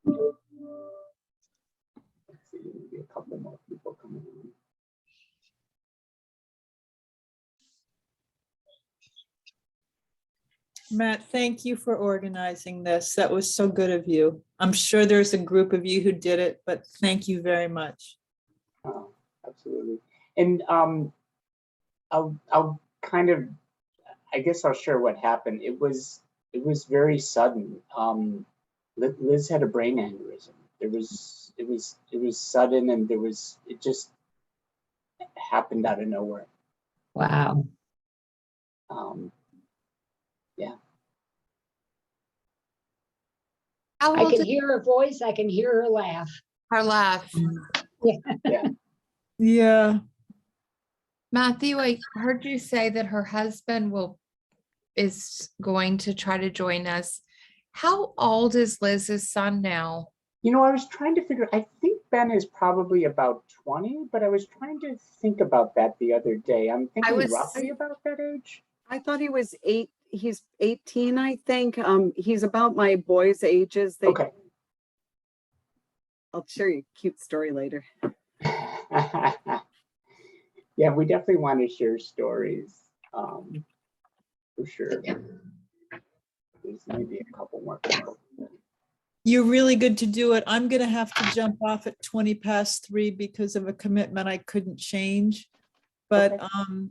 Let's see, maybe a couple more people coming in. Matt, thank you for organizing this. That was so good of you. I'm sure there's a group of you who did it, but thank you very much. Oh, absolutely. And I'll kind of, I guess I'll share what happened. It was very sudden. Liz had a brain aneurysm. It was sudden, and it just happened out of nowhere. Wow. Yeah. How I old can is hear her voice. I can hear her laugh. her laugh? Yeah. Matthew, I heard you say that her husband is going to try to join us. How old is Liz's son now? You know, I was trying to figure, I think Ben is probably about 20, but I was trying to think about that the other day. I'm thinking roughly about that age. I thought he was 8. He's 18, I think. He's about my boys' ages. Okay. I'll share you a cute story later. Yeah, we definitely want to share stories, for sure. There's maybe a couple more people. You're really good to do it. I'm going to have to jump off at 3:20 because of a commitment I couldn't change. But Okay.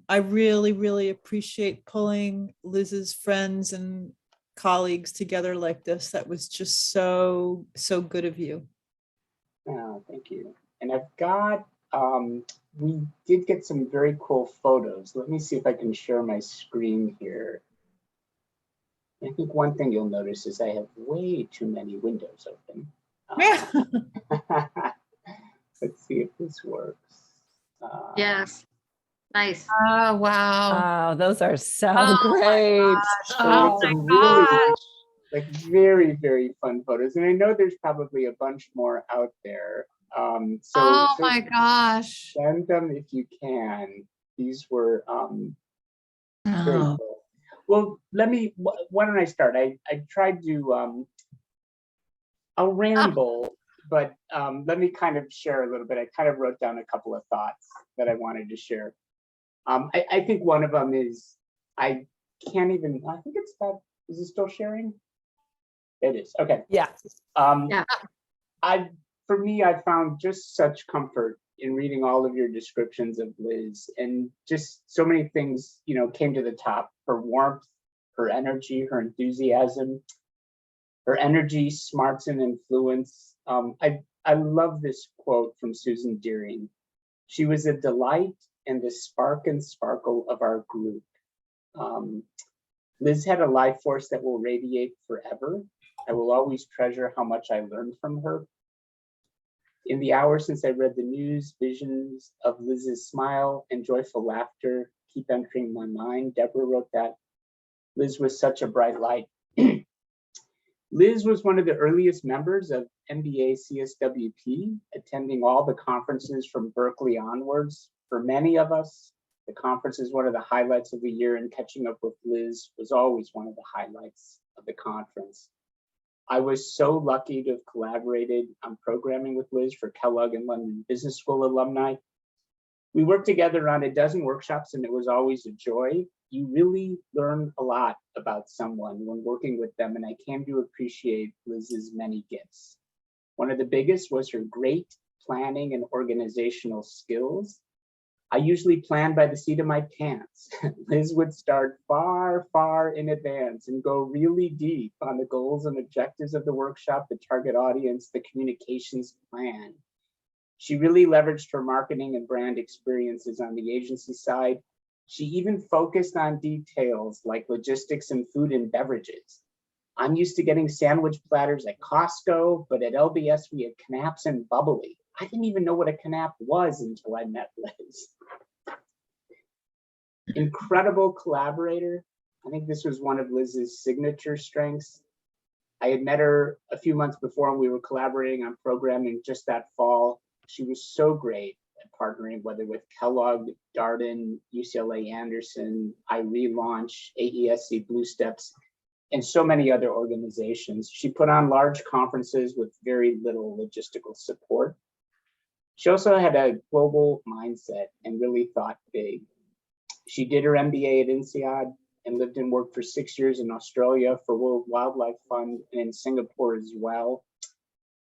I really, really appreciate pulling Liz's friends and colleagues together like this. That was just so, so good of you. Oh, thank you. And I've got, we did get some very cool photos. Let me see if I can share my screen here. I think one thing you'll notice is I have way too many windows open. Let's see if this works. Yes. Nice. Oh, wow. Oh, those are so Oh my great. Oh some my really, gosh. like very, very fun photos. And I know there's probably a bunch more out there. Oh So my gosh. send them if you can. These were very Oh, cool. Well, why don't I start? I tried to, I'll ramble, but let me kind of share a little bit. I kind of wrote down a couple of thoughts that I wanted to share. I think one of them is, I think it's that, is it still sharing? It is, okay. yeah. Yeah. For me, I found just such comfort in reading all of your descriptions of Liz, and just so many things, you know, came to the top. Her warmth, her energy, her enthusiasm, her energy, smarts, and influence. I love this quote from Susan Deering. She was a delight and the spark and sparkle of our group. Liz had a life force that will radiate forever. I will always treasure how much I learned from her. In the hours since I read the news, visions of Liz's smile and joyful laughter keep entering my mind. Deborah wrote that. Liz was such a bright light. Liz was one of the earliest members of MBA CSWP, attending all the conferences from Berkeley onwards. For many of us, the conference is one of the highlights of the year, and catching up with Liz was always one of the highlights of the conference. I was so lucky to have collaborated on programming with Liz for Kellogg and London Business School alumni. We worked together on a dozen workshops, and it was always a joy. You really learn a lot about someone when working with them, and I came to appreciate Liz's many gifts. One of the biggest was her great planning and organizational skills. I usually planned by the seat of my pants. Liz would start far, far in advance and go really deep on the goals and objectives of the workshop, the target audience, the communications plan. She really leveraged her marketing and brand experiences on the agency side. She even focused on details like logistics and food and beverages. I'm used to getting sandwich platters at Costco, but at LBS we had knaps and bubbly. I didn't even know what a knap was until I met Liz. Incredible collaborator. I think this was one of Liz's signature strengths. I had met her a few months before and we were collaborating on programming just that fall. She was so great at partnering, whether with Kellogg, Darden, UCLA Anderson, iRelaunch, AESC Blue Steps. and so many other organizations. She put on large conferences with very little logistical support. She also had a global mindset and really thought big. She did her MBA at INSEAD and lived and worked for 6 years in Australia for World Wildlife Fund and in Singapore as well.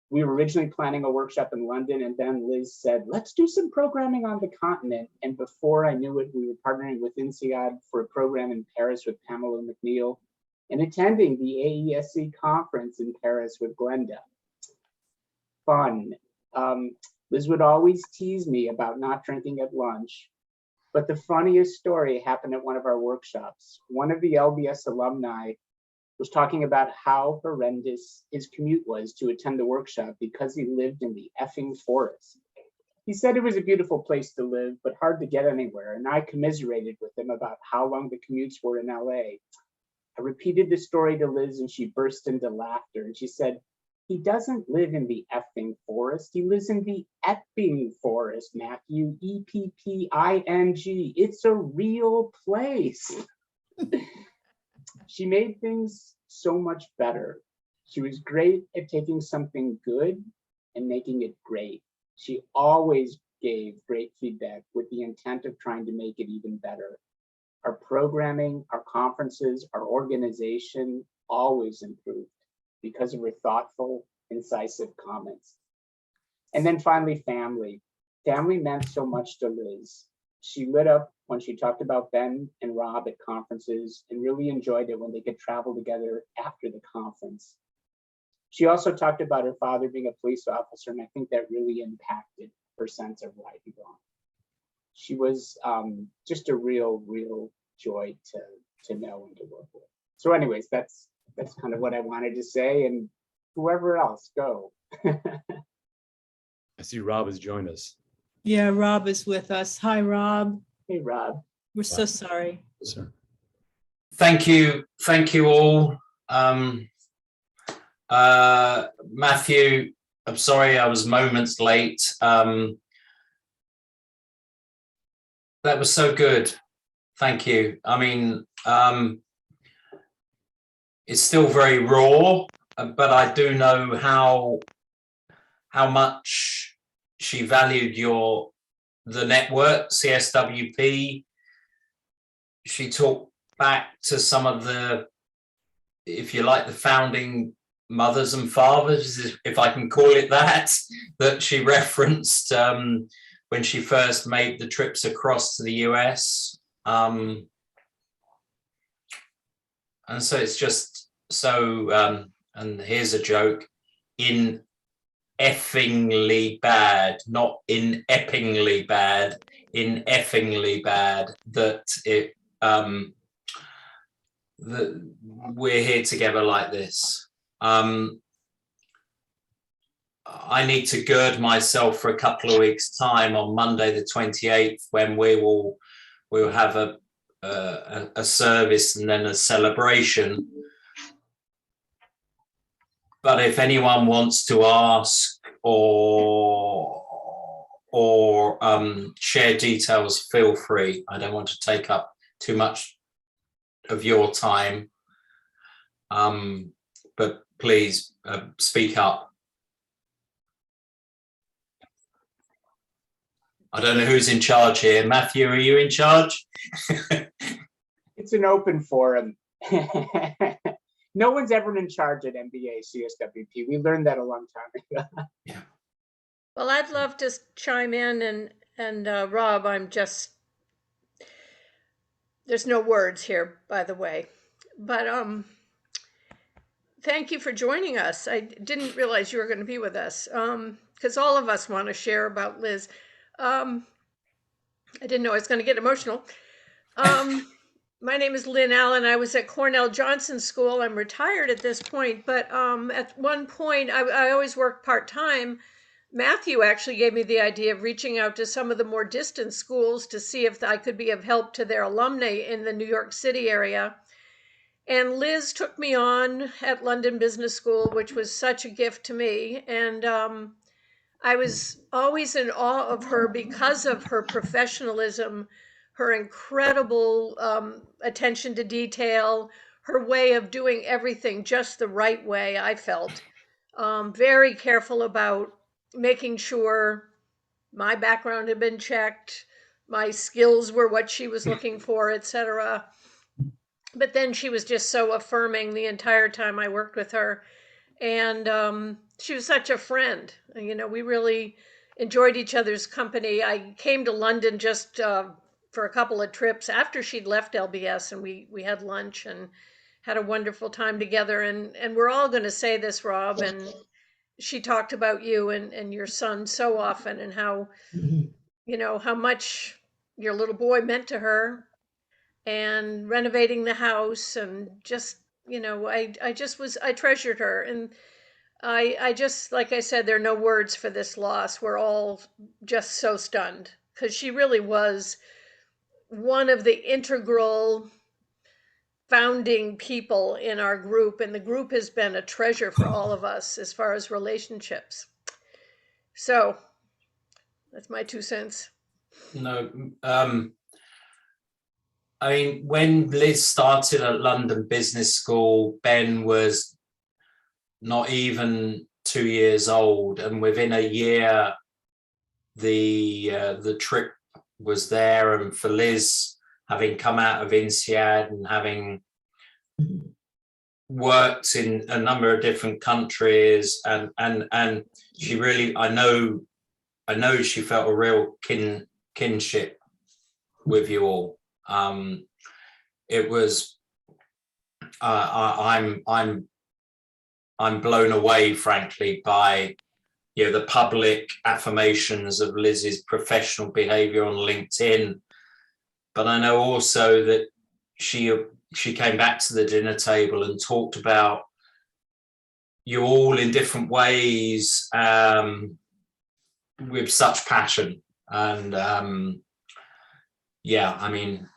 We were originally planning a workshop in London, and then Liz said, let's do some programming on the continent. And before I knew it, we were partnering with INSEAD for a program in Paris with Pamela McNeil and attending the AESC conference in Paris with Glenda. Fun. Liz would always tease me about not drinking at lunch, but the funniest story happened at one of our workshops. One of the LBS alumni was talking about how horrendous his commute was to attend the workshop because he lived in the effing forest. He said it was a beautiful place to live, but hard to get anywhere, and I commiserated with him about how long the commutes were in LA. I repeated the story to Liz and she burst into laughter, and she said, he doesn't live in the effing forest, he lives in the Epping forest, Matthew, EPPING. It's a real place. She made things so much better. She was great at taking something good and making it great. She always gave great feedback with the intent of trying to make it even better. Our programming, our conferences, our organization always improved because of her thoughtful, incisive comments. And then finally, family. Family meant so much to Liz. She lit up when she talked about Ben and Rob at conferences and really enjoyed it when they could travel together after the conference. She also talked about her father being a police officer, and I think that really impacted her sense of right and wrong. She was just a real joy to know and to work with. So anyways, that's kind of what I wanted to say, and whoever else, go. I see Rob has joined us. Yeah, Rob is with us. Hi, Rob. Hey, Rob. We're so sorry. Sir. Thank you all. Matthew, I'm sorry I was moments late. That was so good. Thank you. I mean, it's still very raw, but I do know how much she valued the network, CSWP. She talked back to some of the, if you like, the founding mothers and fathers, if I can call it that she referenced when she first made the trips across to the US. And so it's just so, and here's a joke, in effingly bad, not in eppingly bad, in effingly bad, that it that we're here together like this. I need to gird myself for a couple of weeks' time on Monday the 28th, when we'll have a service and then a celebration. But if anyone wants to ask or share details, feel free. I don't want to take up too much of your time, but please speak up. I don't know who's in charge here. Matthew, are you in charge? It's an open forum. No one's ever in charge at MBA CSWP. We learned that a long time ago. Yeah. Well, I'd love to chime in, and Rob, there's no words here, by the way, but thank you for joining us. I didn't realize you were going to be with us, because all of us want to share about Liz. I didn't know I was going to get emotional. My name is Lynn Allen. I was at Cornell Johnson School. I'm retired at this point, but at one point, I always worked part-time. Matthew actually gave me the idea of reaching out to some of the more distant schools to see if I could be of help to their alumni in the New York City area. And Liz took me on at London Business School, which was such a gift to me. And I was always in awe of her because of her professionalism, her incredible attention to detail, her way of doing everything just the right way, I felt. Very careful about making sure my background had been checked, my skills were what she was looking for, etc. But then she was just so affirming the entire time I worked with her. And she was such a friend. You know, we really enjoyed each other's company. I came to London just for a couple of trips after she'd left LBS, and we had lunch and had a wonderful time together. And we're all going to say this, Rob, and she talked about you and your son so often, and how, you know, how much your little boy meant to her, and renovating the house, and just, you know, I treasured her. And I just, like I said, there are no words for this loss. We're all just so stunned, because she really was one of the integral founding people in our group, and the group has been a treasure for all of us as far as relationships. So that's my 2 cents. No, I mean, when Liz started at London Business School, Ben was not even 2 years old, and within a year, the trip was there. And for Liz, having come out of INSEAD and having worked in a number of different countries, and she really, I know she felt a real kinship with you all. It was, I'm blown away, frankly, by, you know, the public affirmations of Liz's professional behavior on LinkedIn. But I know also that she came back to the dinner table and talked about you all in different ways, with such passion. And yeah, I mean,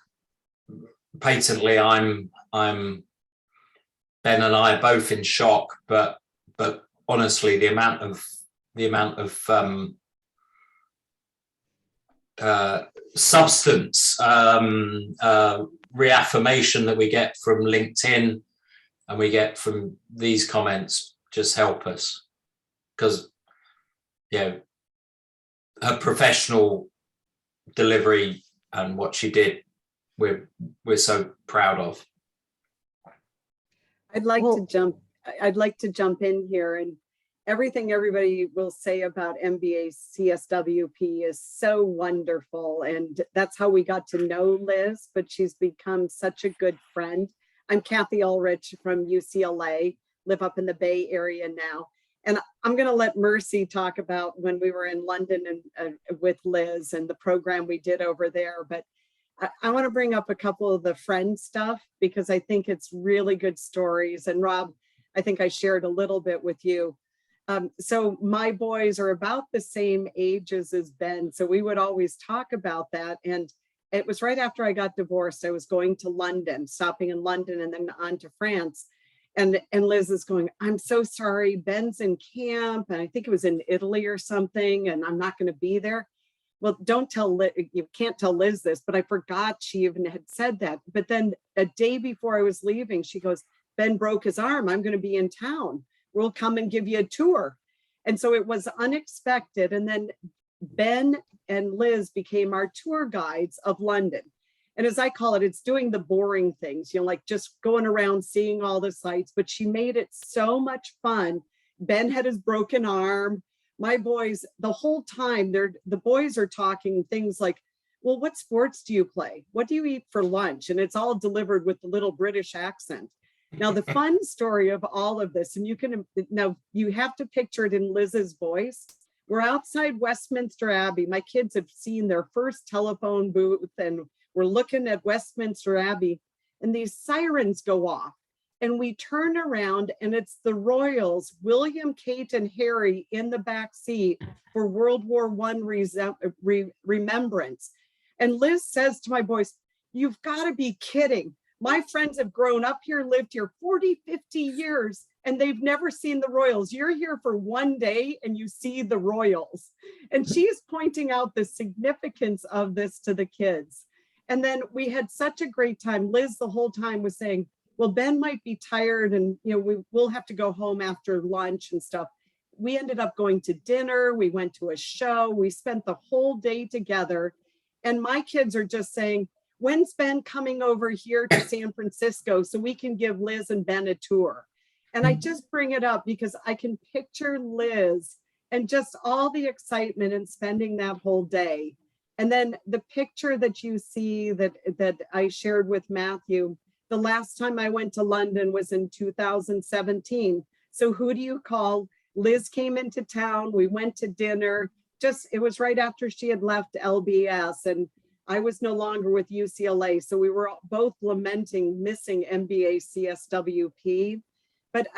patently, I'm Ben and I are both in shock, but honestly, the amount of substance, reaffirmation that we get from LinkedIn and we get from these comments just help us, because, you know, her professional delivery and what she did, we're so proud of. I'd like to jump in here, and everything everybody will say about MBA CSWP is so wonderful. And that's how we got to know Liz, but she's become such a good friend. I'm Kathy Ulrich from UCLA, live up in the Bay Area now. And I'm going to let Mercy talk about when we were in London and with Liz and the program we did over there. But I want to bring up a couple of the friend stuff, because I think it's really good stories. And Rob, I think I shared a little bit with you. So my boys are about the same ages as Ben. So we would always talk about that. And it was right after I got divorced. I was going to London, stopping in London and then on to France. And Liz is going, I'm so sorry, Ben's in camp. And I think it was in Italy or something, and I'm not going to be there. Well, don't tell Liz, you can't tell Liz this, but I forgot she even had said that. But then a day before I was leaving, she goes, Ben broke his arm. I'm going to be in town. We'll come and give you a tour. And so it was unexpected. And then Ben and Liz became our tour guides of London. And as I call it, it's doing the boring things, you know, like just going around, seeing all the sights, but she made it so much fun. Ben had his broken arm. My boys, the whole time, the boys are talking things like, well, what sports do you play? What do you eat for lunch? And it's all delivered with the little British accent. Now, the fun story of all of this, and you have to picture it in Liz's voice. We're outside Westminster Abbey. My kids have seen their first telephone booth, and we're looking at Westminster Abbey, and these sirens go off. And we turn around, and it's the royals, William, Kate, and Harry, in the back seat for World War I Remembrance. And Liz says to my boys, you've got to be kidding. My friends have grown up here, lived here 40, 50 years, and they've never seen the royals. You're here for one day and you see the royals. And she's pointing out the significance of this to the kids. And then we had such a great time. Liz the whole time was saying, well, Ben might be tired and, we'll have to go home after lunch and stuff. We ended up going to dinner. We went to a show. We spent the whole day together. And my kids are just saying, when's Ben coming over here to San Francisco so we can give Liz and Ben a tour? And I just bring it up because I can picture Liz and just all the excitement and spending that whole day. And then the picture that you see that I shared with Matthew, the last time I went to London was in 2017. So who do you call? Liz came into town. We went to dinner. It was right after she had left LBS and I was no longer with UCLA. So we were both lamenting missing MBA CSWP. But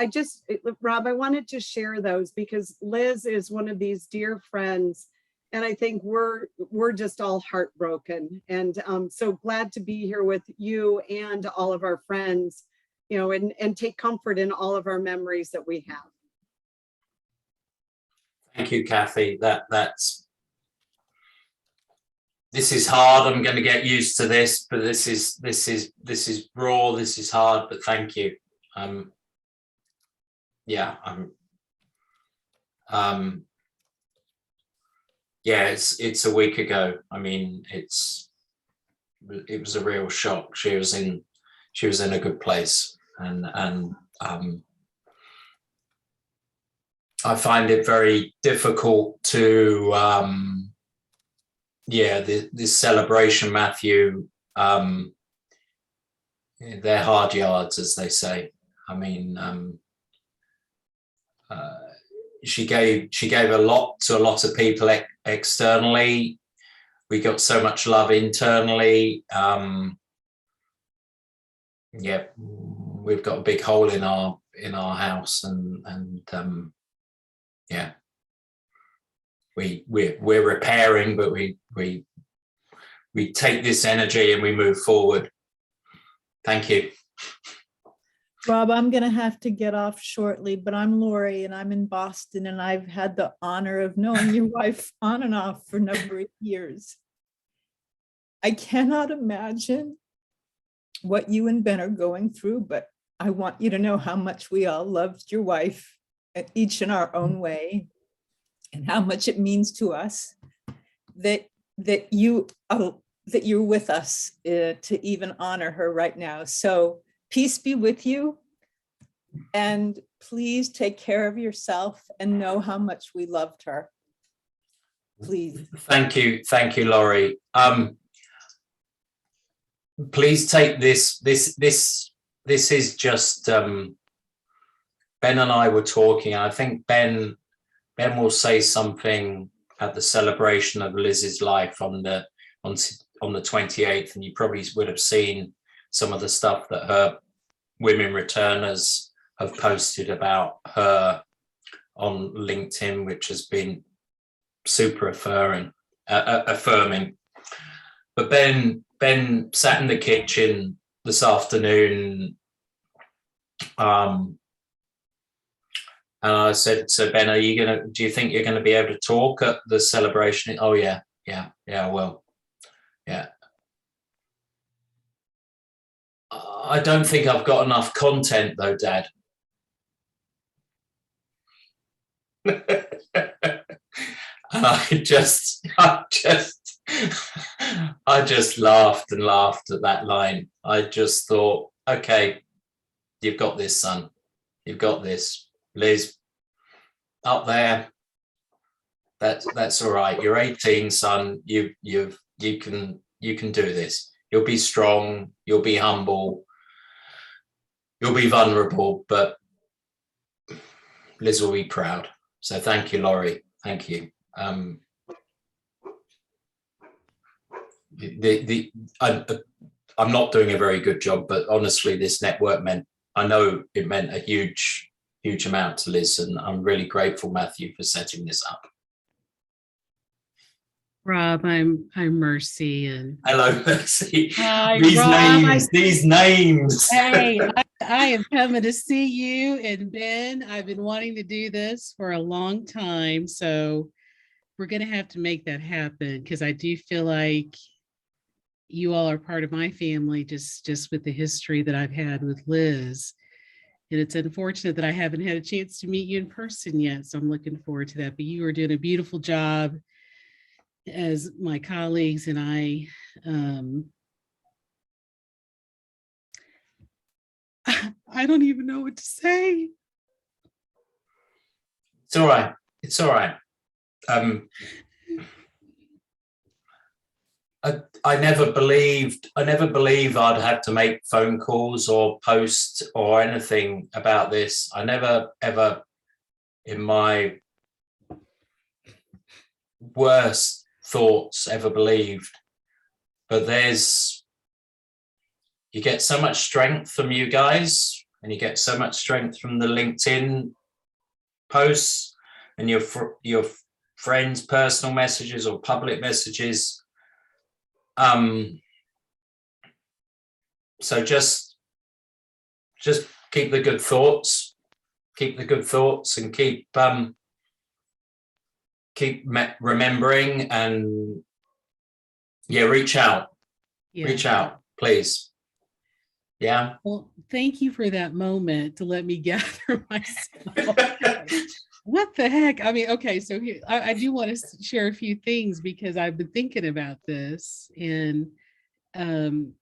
Rob, I wanted to share those because Liz is one of these dear friends. And I think we're just all heartbroken. And so glad to be here with you and all of our friends, and take comfort in all of our memories that we have. Thank you, Kathy. This is hard. I'm going to get used to this, but this is raw. This is hard, but thank you. Yeah, yeah, it's a week ago. I mean, it was a real shock. She was in a good place, and I find it very difficult to this celebration, Matthew. They're hard yards, as they say. I mean, she gave a lot to a lot of people externally. We got so much love internally. Yeah, we've got a big hole in our house, and yeah, we're repairing, but we take this energy and we move forward. Thank you. Rob, I'm going to have to get off shortly, but I'm Lori and I'm in Boston and I've had the honor of knowing your wife on and off for a number of years. I cannot imagine what you and Ben are going through, but I want you to know how much we all loved your wife, each in our own way, and how much it means to us that you're with us to even honor her right now. So peace be with you, and please take care of yourself and know how much we loved her. Please. Thank you, Laurie. Please take this. This is just Ben and I were talking. I think Ben will say something at the celebration of Liz's life on the 28th, and you probably would have seen some of the stuff that her women returners have posted about her on LinkedIn, which has been super affirming. But Ben sat in the kitchen this afternoon, and I said, "So Ben, do you think you're gonna be able to talk at the celebration?" "Oh yeah, I will. Yeah. I don't think I've got enough content though, Dad." And I just laughed and laughed at that line. I just thought, okay, you've got this, son. You've got this. Liz, up there, that's all right. You're 18, son. You can do this. You'll be strong, you'll be humble, you'll be vulnerable, but Liz will be proud. So thank you, Laurie. Thank you. I'm not doing a very good job, but honestly, this network I know it meant a huge amount to Liz, and I'm really grateful, Matthew, for setting this up. Rob, I'm Mercy, and hello, Mercy. Hi, these Rob. These names. Hey, I am coming to see you, and Ben, I've been wanting to do this for a long time, so we're going to have to make that happen, because I do feel like, you all are part of my family, just with the history that I've had with Liz. And it's unfortunate that I haven't had a chance to meet you in person yet. So I'm looking forward to that. But you are doing a beautiful job, as my colleagues and I. I don't even know what to say. It's all right. It's all right. I never believed I'd have to make phone calls or post or anything about this. I never ever in my worst thoughts ever believed. But you get so much strength from you guys, and you get so much strength from the LinkedIn posts and your friends' personal messages or public messages. So just keep the good thoughts, and keep remembering, and reach out, please. Yeah. Well, thank you for that moment to let me gather myself. What the heck? I mean, okay, so here, I do want to share a few things because I've been thinking about this, and you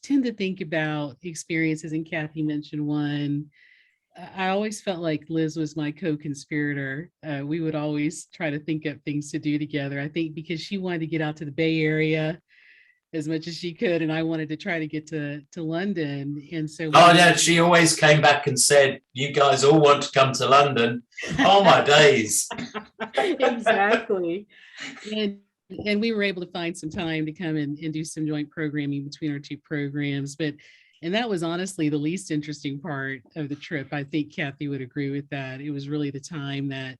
tend to think about experiences, and Kathy mentioned one. I always felt like Liz was my co-conspirator. We would always try to think up things to do together. I think because she wanted to get out to the Bay Area as much as she could, and I wanted to try to get to London. And so she always came back and said, you guys all want to come to London. Oh my days. Exactly. And we were able to find some time to come and do some joint programming between our two programs. And that was honestly the least interesting part of the trip. I think Kathy would agree with that. It was really the time that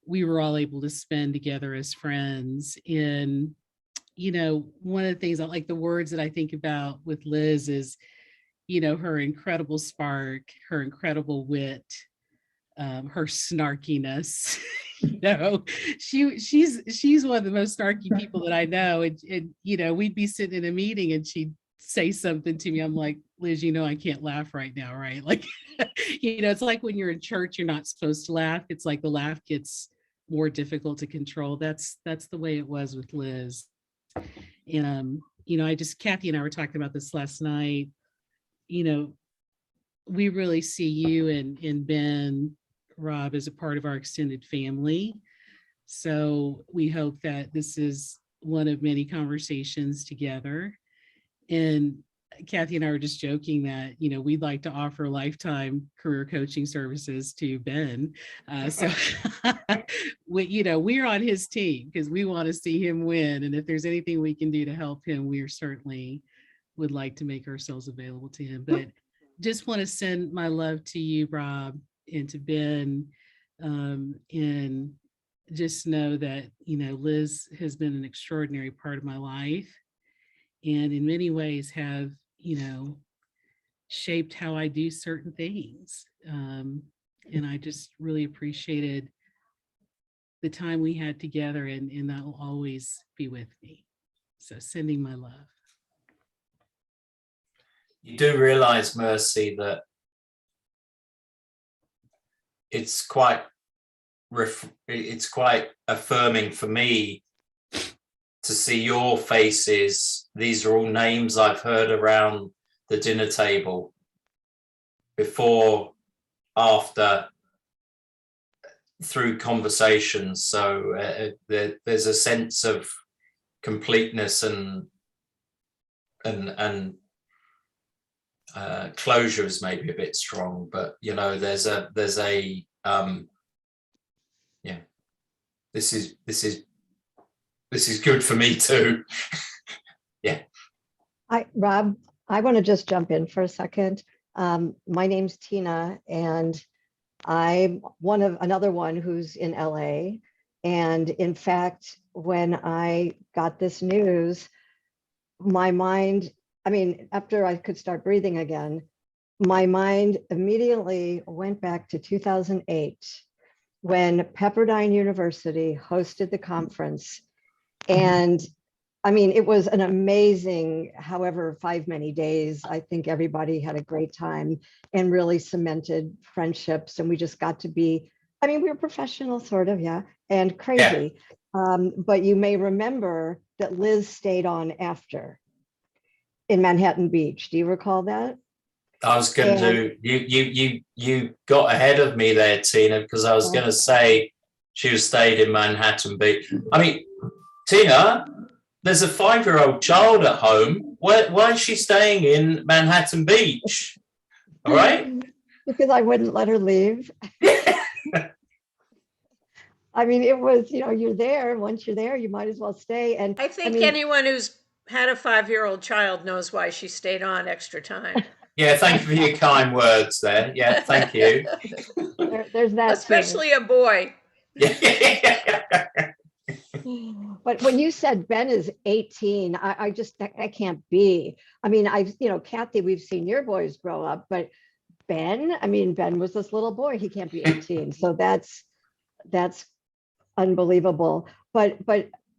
we were all able to spend together as friends. And one of the things I like, the words that I think about with Liz is, her incredible spark, her incredible wit, her snarkiness. She's one of the most snarky people that I know. And we'd be sitting in a meeting and she'd say something to me. I'm like, Liz, I can't laugh right now, right? Like, it's like when you're in church, you're not supposed to laugh. It's like the laugh gets more difficult to control. That's the way it was with Liz. And Kathy and I were talking about this last night. We really see you and Ben, Rob, as a part of our extended family. So we hope that this is one of many conversations together. And Kathy and I were just joking that, we'd like to offer lifetime career coaching services to Ben. So, we're on his team because we want to see him win. And if there's anything we can do to help him, we certainly would like to make ourselves available to him. But just want to send my love to you, Rob, and to Ben. And just know that, Liz has been an extraordinary part of my life. And in many ways have, shaped how I do certain things. And I just really appreciated the time we had together, and that will always be with me. So sending my love. You do realize, Mercy, that it's quite affirming for me to see your faces. These are all names I've heard around the dinner table before, after, through conversations. So there's a sense of completeness and closure is maybe a bit strong, but there's a this is good for me too. Yeah. Rob, I want to just jump in for a second. My name's Tina, and I'm another one who's in LA. And in fact, when I got this news, my mind, after I could start breathing again, my mind immediately went back to 2008 when Pepperdine University hosted the conference. And I mean, it was an amazing, however, 5 many days. I think everybody had a great time and really cemented friendships. And we just got to be, I mean, we were professional, sort of, yeah, and crazy. But you may remember that Liz stayed on after in Manhattan Beach. Do you recall that? I was going to you got ahead of me there, Tina, because I was going to say she was stayed in Manhattan Beach. I mean, Tina, there's a 5-year-old child at home. Why is she staying in Manhattan Beach? All right. Because I wouldn't let her leave. I mean, it was, you know, you're there. Once you're there, you might as well stay. And I think mean, anyone who's had a 5-year-old child knows why she stayed on extra time. Yeah, thank you for your kind words there. Yeah, thank you. there's that Especially a boy. But when you said Ben is 18, I just, that can't be. I mean, you know, Kathy, we've seen your boys grow up, but Ben, I mean, Ben was this little boy. He can't be 18. So that's unbelievable. But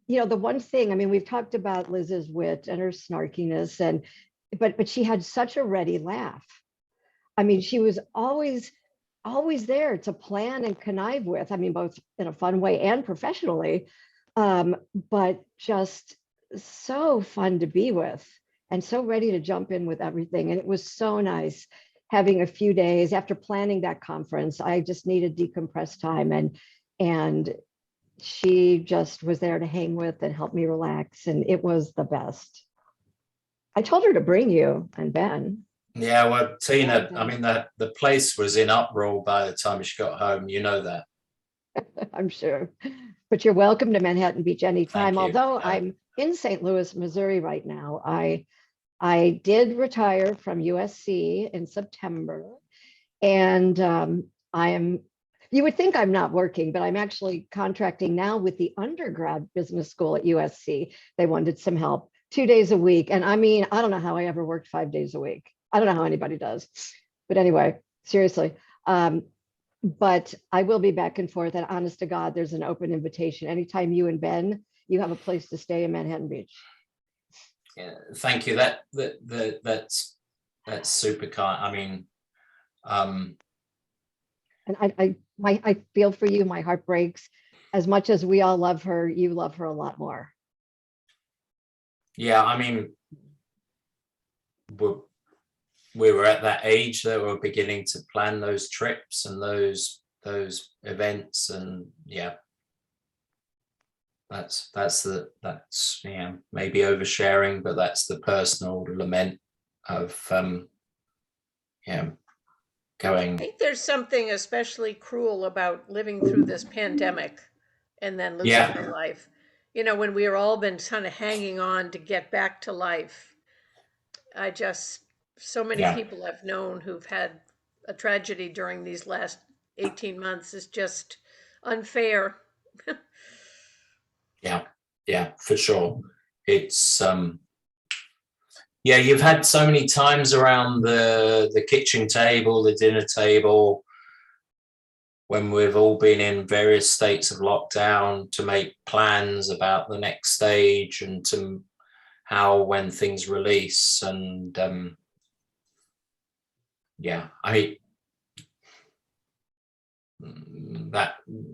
you know, the one thing, I mean, we've talked about Liz's wit and her snarkiness, but she had such a ready laugh. I mean, she was always there to plan and connive with. I mean, both in a fun way and professionally, but just so fun to be with and so ready to jump in with everything. And it was so nice having a few days after planning that conference. I just needed decompressed time, and she just was there to hang with and help me relax. And it was the best. I told her to bring you and Ben. Yeah, well, Tina, I mean, the place was in uproar by the time she got home. You know that. I'm sure. But you're welcome to Manhattan Beach anytime. Although Yeah. I'm in St. Louis, Missouri right now. I did retire from USC in September, and you would think I'm not working, but I'm actually contracting now with the undergrad business school at USC. They wanted some help 2 days a week. And I mean, I don't know how I ever worked 5 days a week. I don't know how anybody does. But anyway, seriously. But I will be back and forth, and honest to God, there's an open invitation. Anytime you and Ben, you have a place to stay in Manhattan Beach. Yeah, thank you. That's super kind. I mean, and I feel for you. My heart breaks. As much as we all love her, you love her a lot more. yeah, I mean, we were at that age that we're beginning to plan those trips and those events, and yeah, that's yeah, maybe oversharing, but that's the personal lament of yeah, going. I think there's something especially cruel about living through this pandemic and then losing your life. You know, when we are all been kind of hanging on to get back to life. So many people I've known who've had a tragedy during these last 18 months is just unfair. Yeah, for sure. It's yeah, you've had so many times around the kitchen table, the dinner table, when we've all been in various states of lockdown, to make plans about the next stage and to how, when things release. And yeah,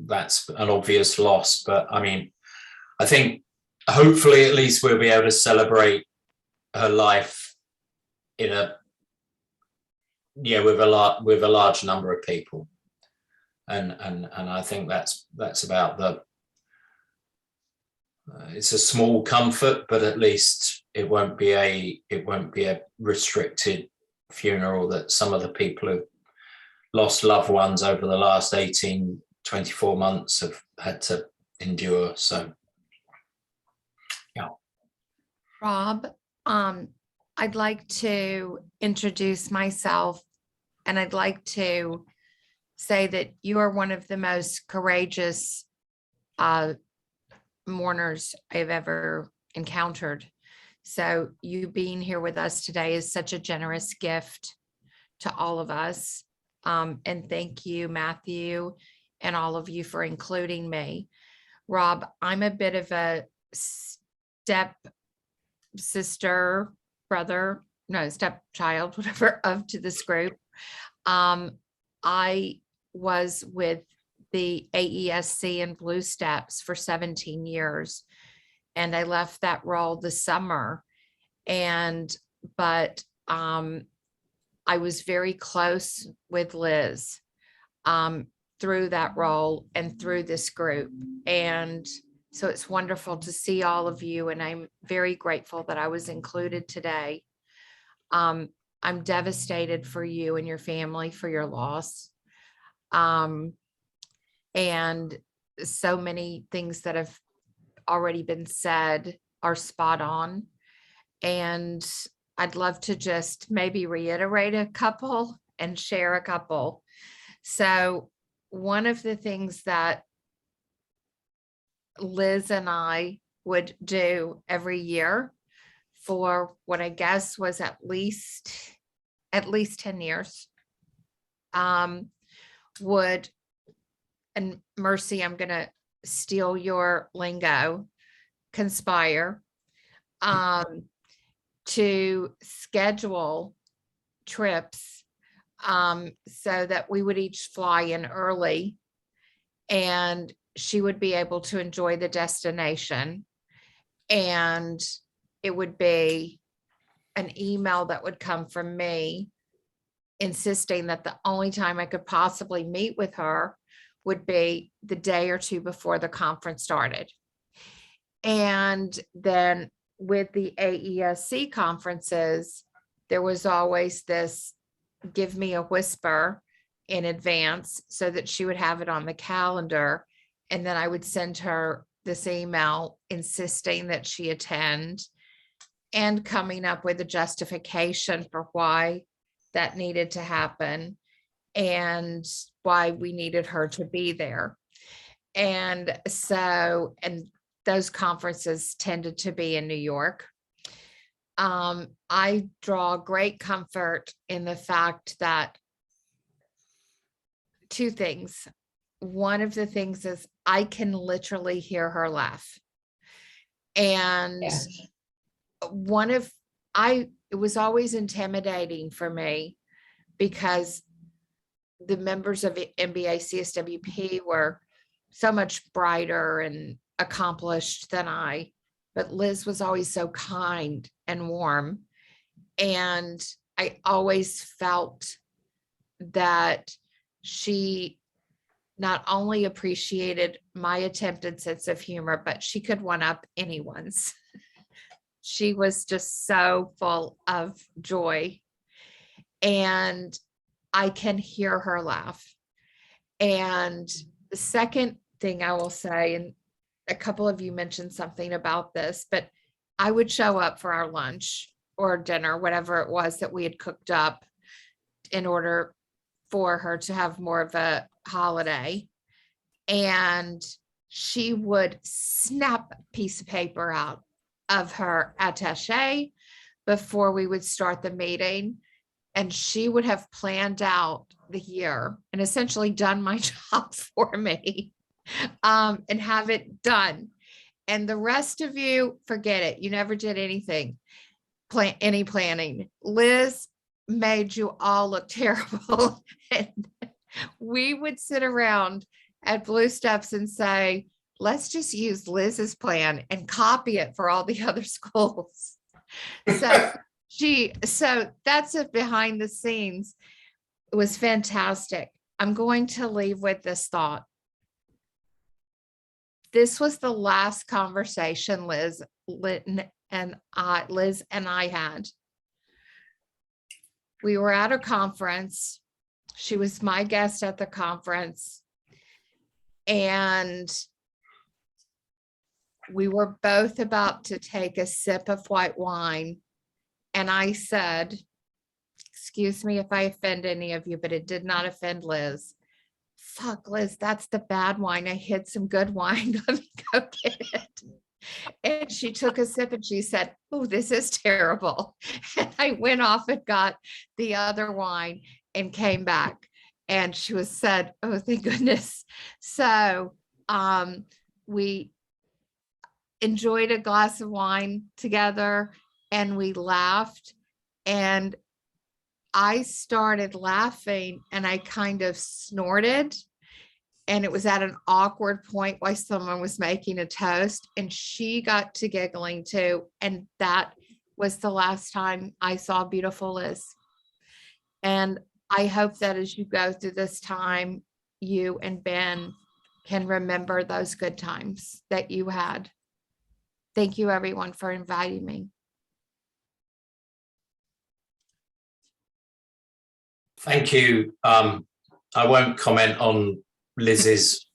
that's an obvious loss, but I mean, I think hopefully at least we'll be able to celebrate her life with a large number of people, and I think that's about it's a small comfort, but at least it won't be a restricted funeral that some of the people who've lost loved ones over the last 24 months have had to endure. So yeah. Rob, I'd like to introduce myself, and I'd like to say that you are one of the most courageous mourners I've ever encountered. So you being here with us today is such a generous gift to all of us. And thank you, Matthew, and all of you for including me. Rob, I'm a bit of a step sister, brother, no, stepchild, whatever, of to this group. I was with the AESC and Blue Steps for 17 years. And I left that role this summer. But I was very close with Liz through that role and through this group. And so it's wonderful to see all of you. And I'm very grateful that I was included today. I'm devastated for you and your family for your loss. And so many things that have already been said are spot on. And I'd love to just maybe reiterate a couple and share a couple. So one of the things that Liz and I would do every year for what I guess was at least 10 years, would, and Mercy, I'm gonna steal your lingo, conspire, to schedule trips so that we would each fly in early and she would be able to enjoy the destination. And it would be an email that would come from me insisting that the only time I could possibly meet with her would be the day or two before the conference started. And then with the AESC conferences, there was always this give me a whisper in advance so that she would have it on the calendar. And then I would send her this email insisting that she attend and coming up with a justification for why that needed to happen and why we needed her to be there. And so, and those conferences tended to be in New York. I draw great comfort in the fact that two things. One of the things is I can literally hear her laugh. And Yes. it was always intimidating for me because the members of MBA CSWP were so much brighter and accomplished than I, but Liz was always so kind and warm. And I always felt that she not only appreciated my attempted sense of humor, but she could one up anyone's. She was just so full of joy. And I can hear her laugh. And the second thing I will say, and a couple of you mentioned something about this, but I would show up for our lunch or dinner, whatever it was that we had cooked up in order for her to have more of a holiday. And she would snap a piece of paper out of her attaché before we would start the meeting. And she would have planned out the year and essentially done my job for me and have it done. And the rest of you, forget it. You never did anything, any planning. Liz made you all look terrible. And we would sit around at Blue Steps and say, let's just use Liz's plan and copy it for all the other schools. So that's it behind the scenes. It was fantastic. I'm going to leave with this thought. This was the last conversation Liz and I had. We were at a conference. She was my guest at the conference. And we were both about to take a sip of white wine. And I said, excuse me if I offend any of you, but it did not offend Liz. Fuck, Liz, that's the bad wine. I hid some good wine. Let me go get it. And she took a sip and she said, oh, this is terrible. And I went off and got the other wine and came back. And she said, oh, thank goodness. So enjoyed a glass of wine together and we laughed. And I started laughing and I kind of snorted. And it was at an awkward point while someone was making a toast and she got to giggling too. And that was the last time I saw beautiful Liz. And I hope that as you go through this time, you and Ben can remember those good times that you had. Thank you, everyone, for inviting me. Thank you. I won't comment on Liz's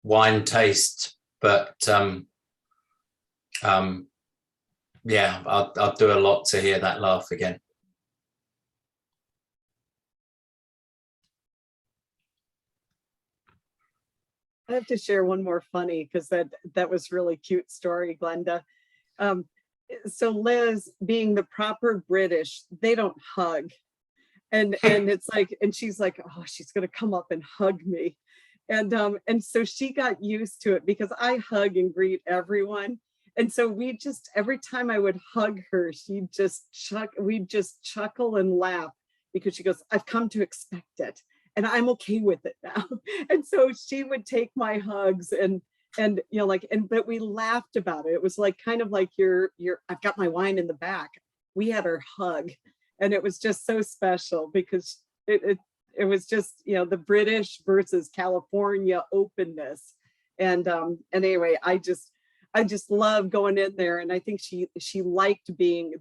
wine taste, but yeah, I'll do a lot to hear that laugh again. I have to share one more funny because that was really cute story, Glenda. So Liz, being the proper British, they don't hug. And it's like, and she's like, oh, she's gonna come up and hug me. And so she got used to it because I hug and greet everyone. And so we just, every time I would hug her, we'd just chuckle and laugh because she goes, I've come to expect it and I'm okay with it now. And so she would take my hugs and you know, like, but we laughed about it. It was like, kind of like I've got my wine in the back. We had our hug. And it was just so special because it was just, you know, the British versus California openness. And anyway, I just love going in there. And I think she liked being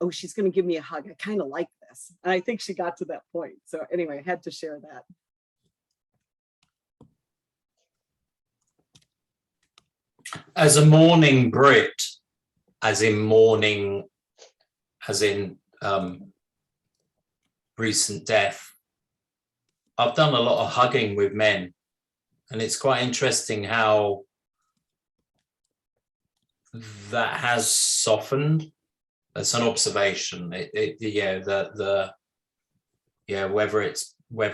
oh, she's going to give me a hug. I kind of like this. And I think she got to that point. So anyway, I had to share that. As a mourning Brit, as in mourning, as in recent death, I've done a lot of hugging with men, and it's quite interesting how that has softened. That's an observation. Whether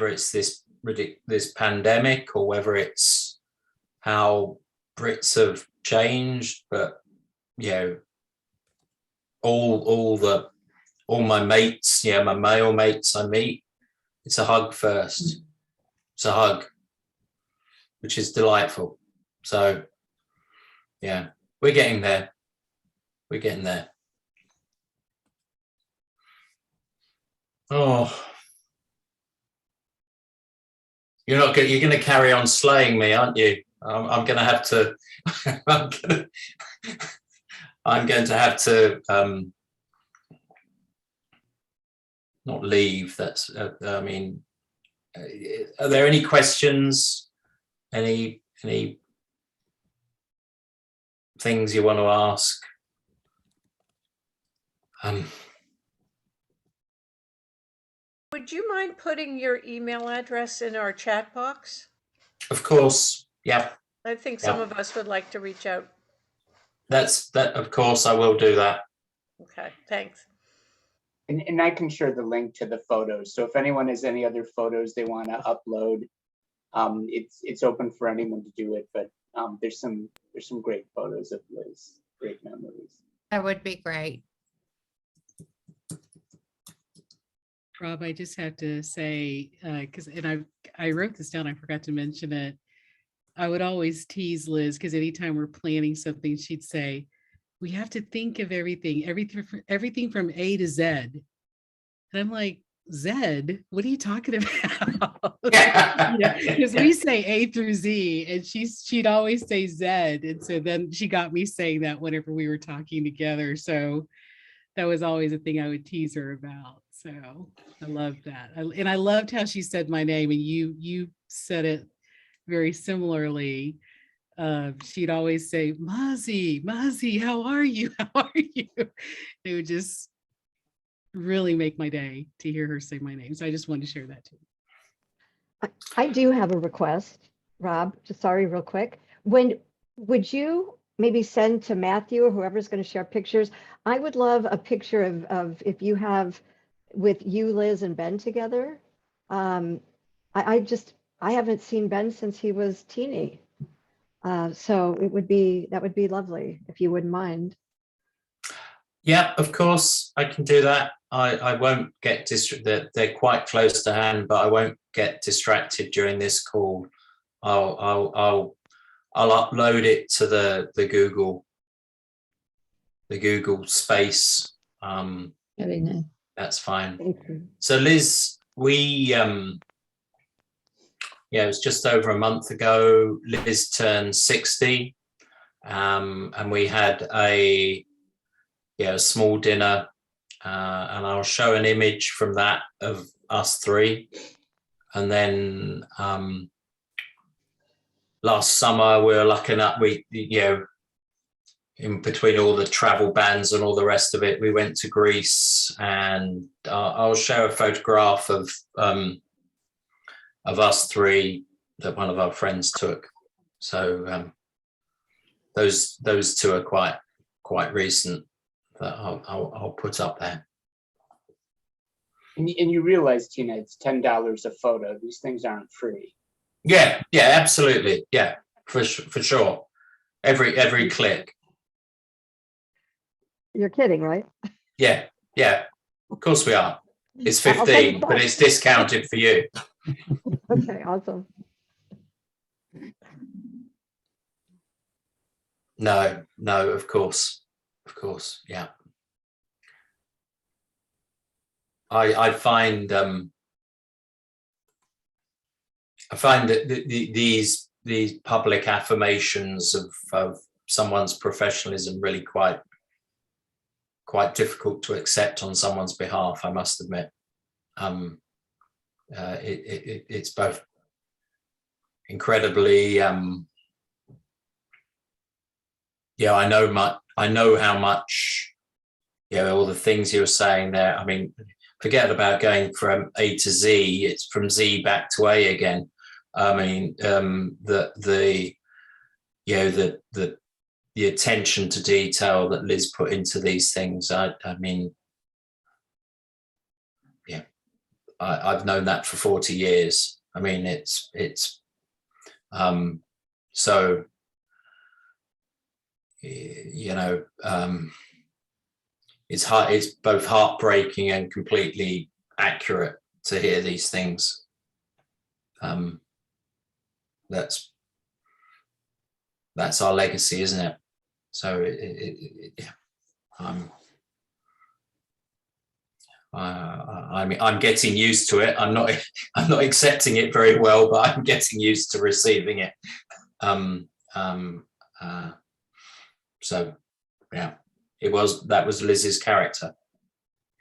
it's this pandemic or whether it's how Brits have changed, but all my mates, my male mates I meet, it's a hug first. It's a hug, which is delightful. So, yeah, we're getting there. We're getting there. Oh, you're going to carry on slaying me, aren't you? I'm going to have to. I'm going to have to. Not leave. That's. I mean, are there any questions? Any things you want to ask? Would you mind putting your email address in our chat box? Of course. Yeah. I think some of us would like to reach out. Of course, I will do that. Okay, thanks. And I can share the link to the photos. So if anyone has any other photos they want to upload, it's open for anyone to do it. But there's some great photos of Liz, great memories. That would be great. Rob, I just have to say, because I wrote this down, I forgot to mention it. I would always tease Liz because anytime we're planning something, she'd say, we have to think of everything from A to Z. And I'm like, Z? What are you talking about? Because we say A through Z and she'd always say Z. And so then she got me saying that whenever we were talking together. So that was always a thing I would tease her about. So I loved that. And I loved how she said my name and you said it very similarly. She'd always say, Muzzy, how are you? How are you? It would just really make my day to hear her say my name. So I just wanted to share that too. I do have a request, Rob, just sorry, real quick. Would you maybe send to Matthew or whoever's going to share pictures? I would love a picture of if you have with you, Liz, and Ben together. I haven't seen Ben since he was teeny. So that would be lovely if you wouldn't mind. Yeah, of course, I can do that. I won't get distracted. They're quite close to hand, but I won't get distracted during this call. I'll upload it to the Google space. Very nice. That's fine. Thank you. So Liz, it was just over a month ago. Liz turned 60, and we had a small dinner, and I'll show an image from that of us three. And then last summer we were lucky enough, in between all the travel bans and all the rest of it, we went to Greece, and I'll show a photograph of us three that one of our friends took. So those two are quite recent that I'll put up there. And you realize, Tina, it's $10 a photo. These things aren't free. Yeah, absolutely. Yeah, for sure. Every click. You're kidding, right? Yeah, of course we are. It's I'll send 15, you but it's discounted for you. Okay, awesome. No, of course, yeah. I find that these public affirmations of someone's professionalism really quite difficult to accept on someone's behalf, I must admit. It's both incredibly I know how much all the things you were saying there. I mean, forget about going from A to Z, it's from Z back to A again. I mean, the attention to detail that Liz put into these things, I've known that for 40 years. I mean, it's so, it's both heartbreaking and completely accurate to hear these things. That's our legacy, isn't it? So I'm getting used to it. I'm not accepting it very well, but I'm getting used to receiving it. So yeah, that was Liz's character.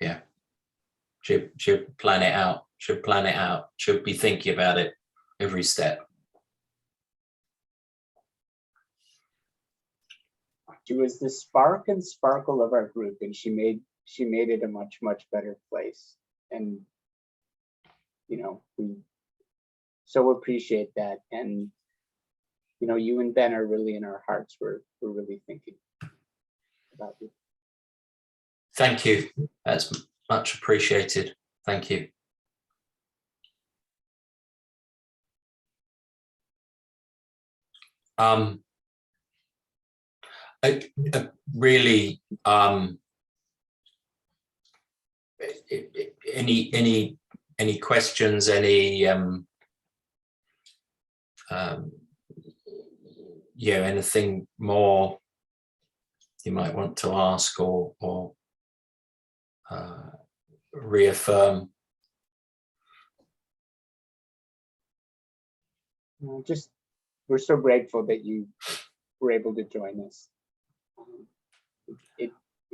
Yeah, she'll plan it out. She'll be thinking about it every step. She was the spark and sparkle of our group, and she made it a much better place. And we so appreciate that. And you and Ben are really in our hearts. We're really thinking about you. Thank you. That's much appreciated. Thank you. Really, any questions, anything more you might want to ask or reaffirm? We're so grateful that you were able to join us.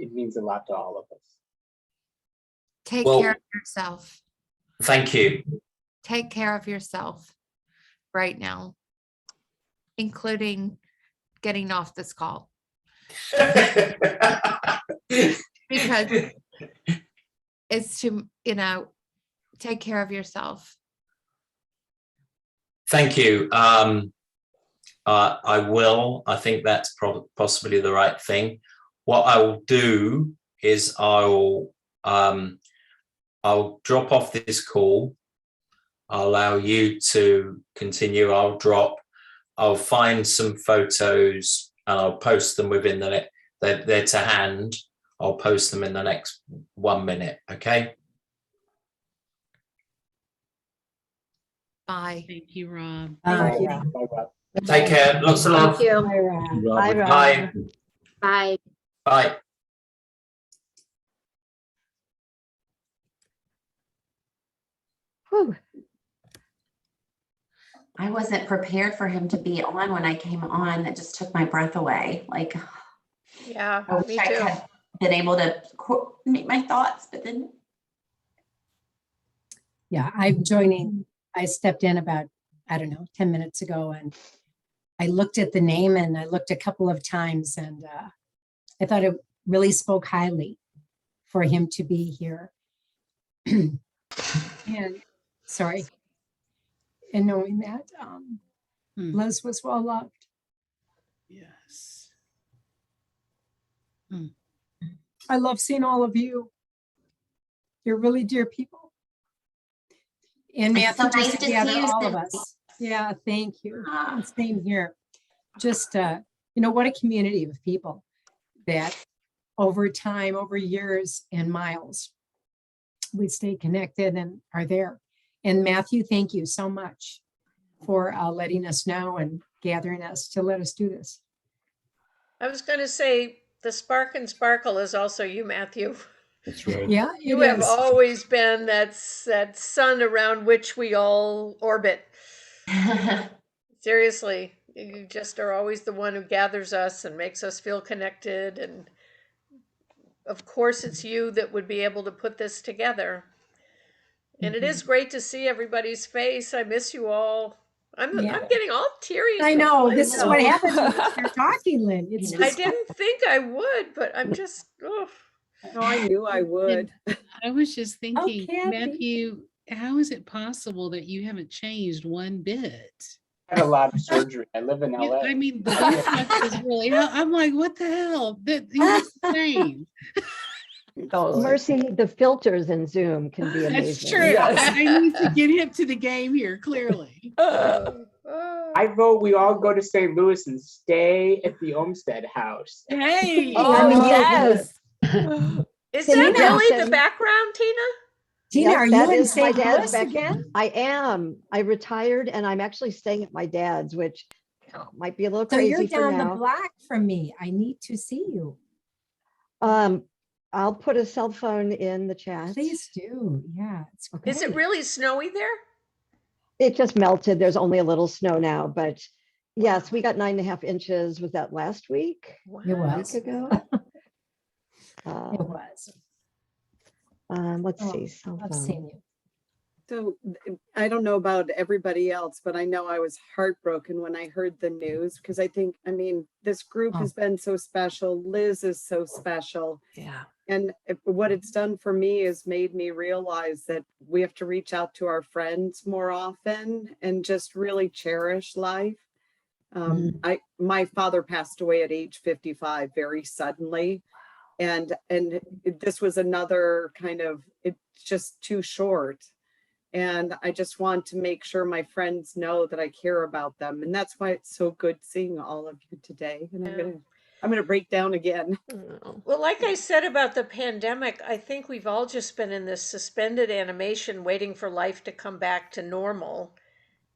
It means a lot to all of us. Take care of yourself. Thank you. Take care of yourself right now, including getting off this call. Because it's to, take care of yourself. Thank you. I will. I think that's possibly the right thing. What I will do is I'll drop off this call. I'll allow you to continue. I'll drop. I'll find some photos and I'll post them within they're to hand. I'll post them in the next 1 minute. Okay. Bye. Thank you, Rob. Thank you. Bye, Rob. Take care. Lots of love. Thank you. Bye, Rob. Robert. Bye, Rob. Bye. Bye. Bye. Whew. I wasn't prepared for him to be on when I came on. That just took my breath away. Like, Yeah, I wish me I too. had been able to coordinate my thoughts, but then Yeah, I'm joining. I stepped in about, I don't know, 10 minutes ago, and I looked at the name and I looked a couple of times, and I thought it really spoke highly for him to be here. And sorry. And knowing that Liz was well loved. Yes. I love seeing all of you. You're really dear people. And It's Matthew, so nice just to to gather see you, all of Cynthia. us. Yeah, thank you. Ah. And same here. Just, what a community of people that over time, over years and miles, we stay connected and are there. And Matthew, thank you so much for letting us know and gathering us to let us do this. I was going to say the spark and sparkle is also you, Matthew. That's right. Yeah, You it have is. always been that sun around which we all orbit. Seriously, you just are always the one who gathers us and makes us feel connected. And of course, it's you that would be able to put this together. And it is great to see everybody's face. I miss you all. I'm getting all teary. I know. This is what know. happens when you start talking, Lynn. It's I I just, didn't think I would, but I'm just, oh. No, I knew I would. I was just thinking, Kathy. Matthew, how is it possible that you haven't changed one bit? I had a lot of surgery. I live in Yeah, LA. I mean, the voice box is really, I'm like, what the hell? That you look the same. Mercy, the filters in Zoom can be That's amazing. true. I need to get hip to the game here, clearly. I vote we all go to St. Louis and stay at the Olmsted House. Hey. Oh, yes. Is Tina that really the Nelson. background, Tina? Tina, Yep, are that you in is my St. dad's Louis again? I am. I retired and I'm actually staying at my dad's, which might be a little So crazy you're for down the now. block from me. I need to see you. I'll put a cell phone in the chat. Please do. Yeah, it's great. Is it really snowy there? It just melted. There's only a little snow now, but yes, we got 9.5 inches. Was that last week? It A was. week ago? It was. Let's Oh, see. Cell I've phone. seen you. So I don't know about everybody else, but I know I was heartbroken when I heard the news because I mean, this group has been so special. Liz is so special. Yeah. And what it's done for me is made me realize that we have to reach out to our friends more often and just really cherish life. My father passed away at age 55 very suddenly. And this was another kind of, it's just too short. And I just want to make sure my friends know that I care about them. And that's why it's so good seeing all of you today. And I'm gonna break down again. Well, like I said about the pandemic, I think we've all just been in this suspended animation waiting for life to come back to normal.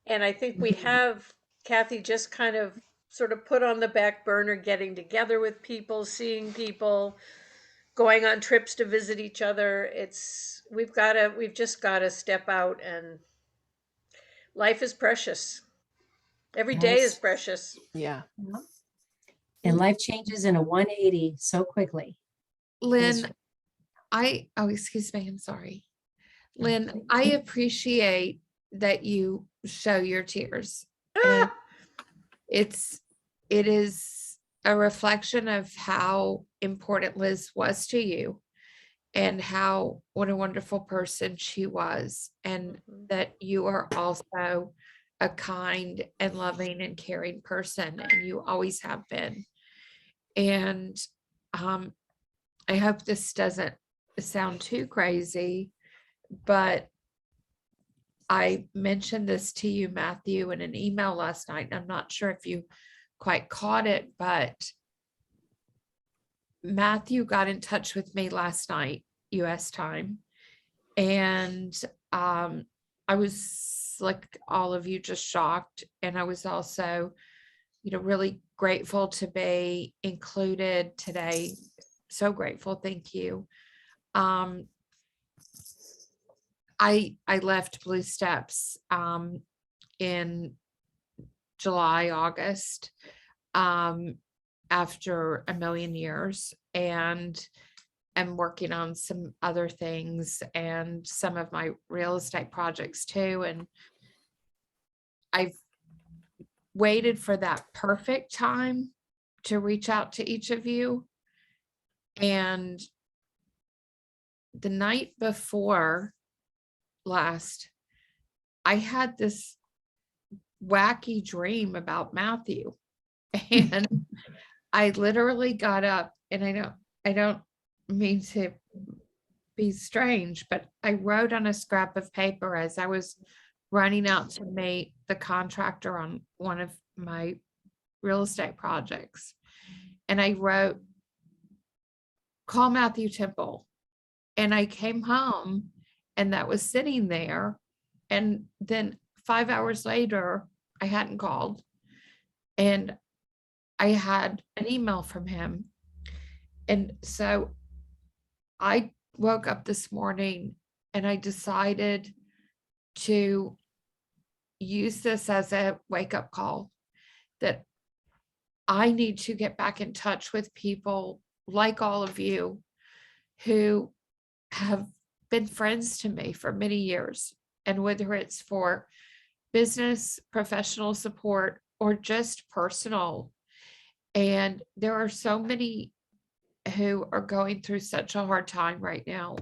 And I think we have, Kathy, just kind of sort of put on the back burner, getting together with people, seeing people, going on trips to visit each other. We've just gotta step out, and life is precious. Every day is Yes. precious. Yeah. And life changes in a 180 so quickly. Lynn, excuse me, I'm sorry. Lynn, I appreciate that you show your tears. And it is a reflection of how important Liz was to you and what a wonderful person she was, and that you are also a kind and loving and caring person, and you always have been. And I hope this doesn't sound too crazy, but I mentioned this to you, Matthew, in an email last night. I'm not sure if you quite caught it, but Matthew got in touch with me last night, US time. And I was like all of you, just shocked. And I was also, really grateful to be included today. So grateful. Thank you. I left Blue Steps in July, August, after a million years, and am working on some other things and some of my real estate projects too. And I've waited for that perfect time to reach out to each of you. And the night before last, I had this wacky dream about Matthew. And I literally got up, and I don't mean to be strange, but I wrote on a scrap of paper as I was running out to meet the contractor on one of my real estate projects. And I wrote, call Matthew Temple. And I came home, and that was sitting there. And then 5 hours later, I hadn't called, and I had an email from him. And so I woke up this morning and I decided to use this as a wake-up call, that I need to get back in touch with people like all of you who have been friends to me for many years. And whether it's for business, professional support, or just personal. And there are so many who are going through such a hard time right now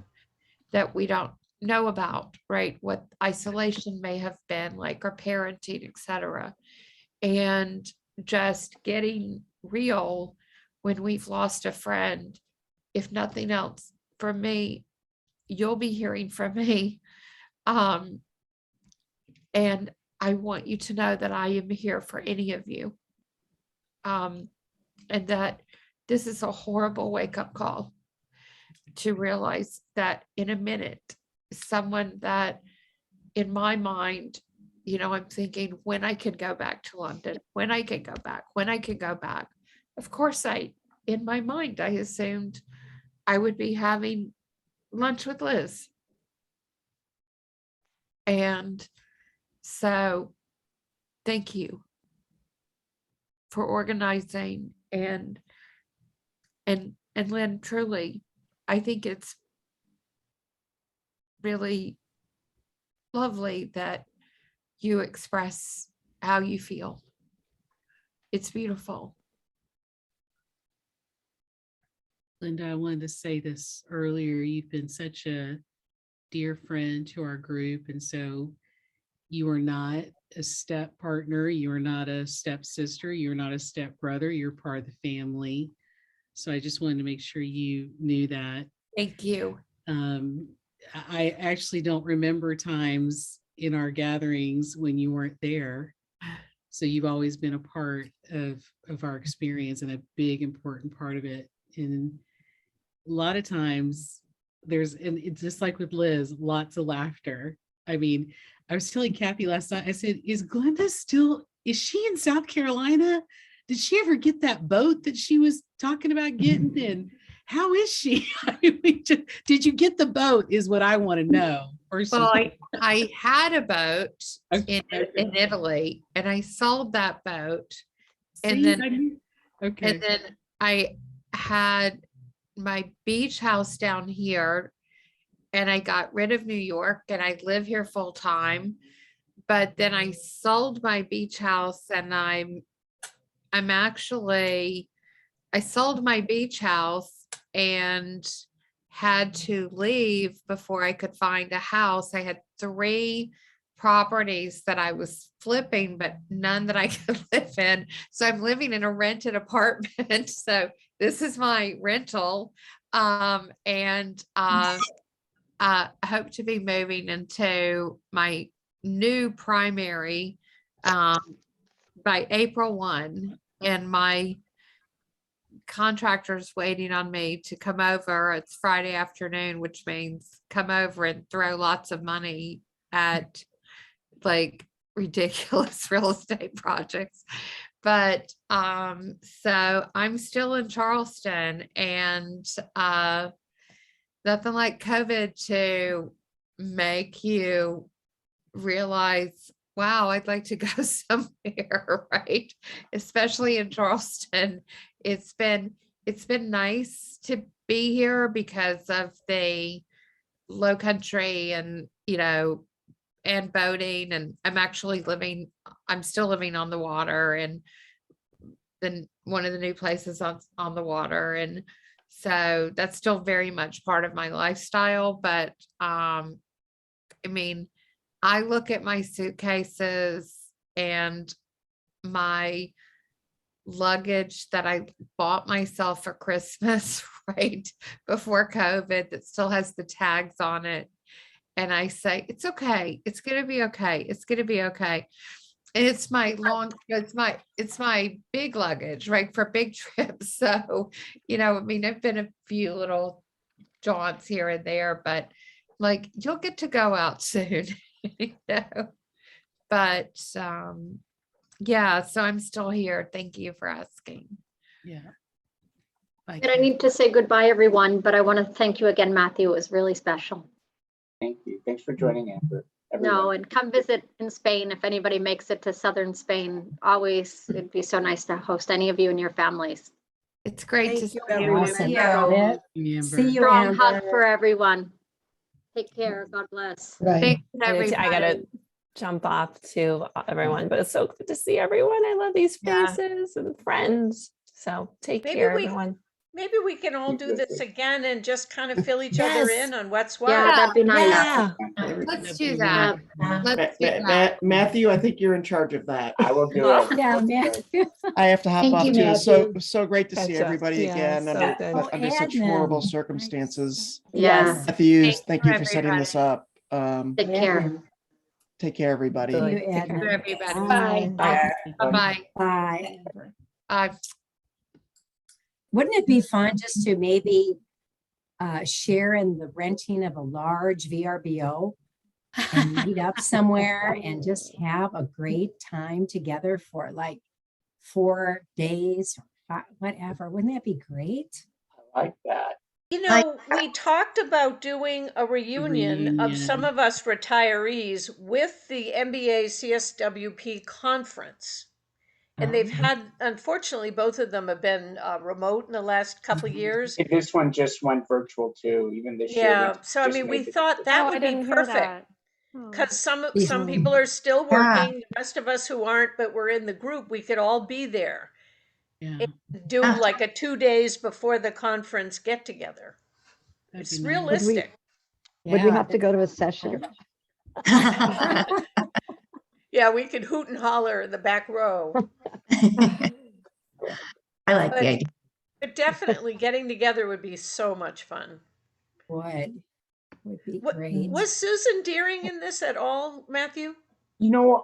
that we don't know about, right? What isolation may have been like, or parenting, etc. And just getting real when we've lost a friend. If nothing else, for me, you'll be hearing from me. And I want you to know that I am here for any of you. And that this is a horrible wake-up call to realize that in a minute, someone that in my mind, I'm thinking when I can go back to London, when I can go back. Of course, in my mind, I assumed I would be having lunch with Liz. And so thank you for organizing, and Lynn, truly, I think it's really lovely that you express how you feel. It's beautiful. Linda, I wanted to say this earlier. You've been such a dear friend to our group. And so you are not a step partner. You are not a stepsister. You're not a step brother. You're part of the family. So I just wanted to make sure you knew that. Thank you. I actually don't remember times in our gatherings when you weren't there. So you've always been a part of our experience, and a big, important part of it. And a lot of times and it's just like with Liz, lots of laughter. I mean, I was telling Kathy last night, I said, is she in South Carolina? Did she ever get that boat that she was talking about getting? And how is she? I mean, did you get the boat is what I want to know. Well, I had a boat in Italy, and I sold that boat. And then I had my beach house down here, and I got rid of New York, and I live here full time. But then I sold my beach house, and I sold my beach house and had to leave before I could find a house. I had 3 properties that I was flipping, but none that I could live in. So I'm living in a rented apartment. So this is my rental. I hope to be moving into my new primary by April 1, and my contractor's waiting on me to come over. It's Friday afternoon, which means come over and throw lots of money at like ridiculous real estate projects. But so I'm still in Charleston, and nothing like COVID to make you realize, wow, I'd like to go somewhere, right? Especially in Charleston. It's been nice to be here because of the low country and, and boating, and I'm still living on the water, and then one of the new places on the water. And so that's still very much part of my lifestyle. But I mean, I look at my suitcases and my luggage that I bought myself for Christmas right before COVID that still has the tags on it. And I say, it's okay. It's going to be okay. It's going to be okay. And it's my big luggage, right? For big trips. So, I mean, I've been a few little jaunts here and there, but like, you'll get to go out soon, but, yeah, so I'm still here. Thank you for asking. Yeah. And I need to say goodbye, everyone, but I want to thank you again, Matthew. It was really special. Thank you. Thanks for joining, Amber. No, and come visit in Spain if anybody makes it to southern Spain. Always, it'd be so nice to host any of you and your families. It's great to see you. Awesome. Amber. See you, Strong hug Amber. for everyone. Take care. God bless. Right. Thanks, I gotta everybody. jump off to everyone, but it's so good to see everyone. I love these Yeah. faces and friends. So take Maybe care, we- everyone. Maybe we can all do this again and just kind of fill each Yes. other in on what's what. Yeah, that'd be nice. Yeah. Let's do that. Yeah. Let's do that. Matthew, I think you're in charge of that. I will do it. Yeah, Matthew. I have to hop Thank off you, too. It's So Matthew. so great to see Gotcha. everybody Yeah, again so under, good. under such admin. horrible circumstances. Yes. Matthews, Thank thank you, you for setting this up. Take care. Take care, everybody. See you, Take care. Edna. Everybody. Bye. Bye-bye. Bye. Bye. Wouldn't it be fun just to maybe share in the renting of a large VRBO and meet up somewhere and just have a great time together for like 4 days, or whatever? Wouldn't that be great? I like that. We talked about doing a reunion of some of us retirees with the MBA CSWP conference. And they've had, unfortunately, both of them have been remote in the last couple of years. This one just went virtual too, even this year. Yeah, so I mean, we thought that would be perfect. Because some people are still working, the rest of us who aren't, but we're in the group, we could all be there. Yeah. Do like a 2 days before the conference get together. That'd It's be nice. realistic. Would we have to go to a session? Yeah, we could hoot and holler in the back row. I like But- the idea. But definitely getting together would be so much fun. Would be great. Was Susan Deering in this at all, Matthew?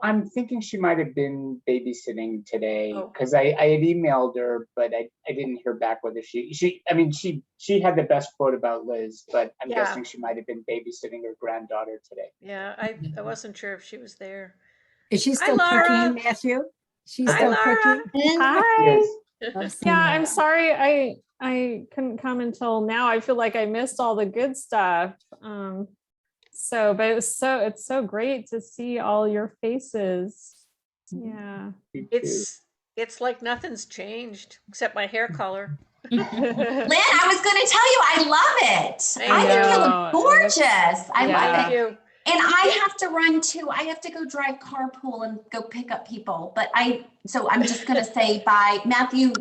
I'm thinking she might have been babysitting today Oh. because I had emailed her, but I didn't hear back whether she had the best quote about Liz, but I'm Yeah. guessing she might have been babysitting her granddaughter today. Yeah, I wasn't sure if she was there. Is she Hi, still Laura. cooking, Matthew? She's Hi, still Laura. cooking? Hi. Yes. Yeah, I'm sorry I couldn't come until now. I feel like I missed all the good stuff. But it's so great to see all your faces. Yeah. It's like nothing's changed except my hair color. Lynn, I was going to tell you, I love it. Thank I think you you. look gorgeous. I Yeah. love Thank it. you. And I have to run too. I have to go drive carpool and go pick up people. So I'm just going to say bye. Matthew,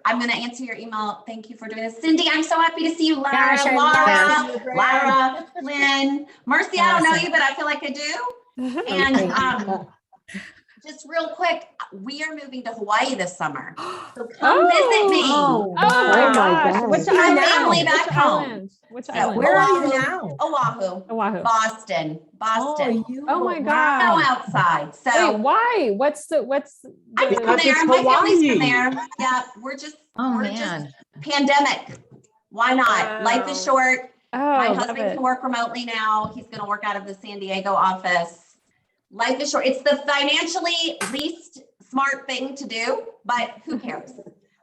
I'm going to answer your email. Thank you for doing this. Cindy, I'm so happy to see you. Lara, Gosh, I love you, Brad. Lara, Lynn, Mercy, I don't know you, but I feel like I do. And just real quick, we are moving to Hawaii this summer. So come visit me. Oh, Oh Oh my my gosh. gosh. Which Bring your island? family back Which home. island? Which So, island? Where are you Oahu, now? Oahu, Oahu. Boston, Boston. you. Oh my No God. outside. So Wait, why? What's the I'm Because from there. it's My family's from Hawaii. there. Yeah, we're just man. pandemic. Why not? Life is Wow. short. My Oh, love husband it. can work remotely now. He's going to work out of the San Diego office. Life is short. It's the financially least smart thing to do, but who cares?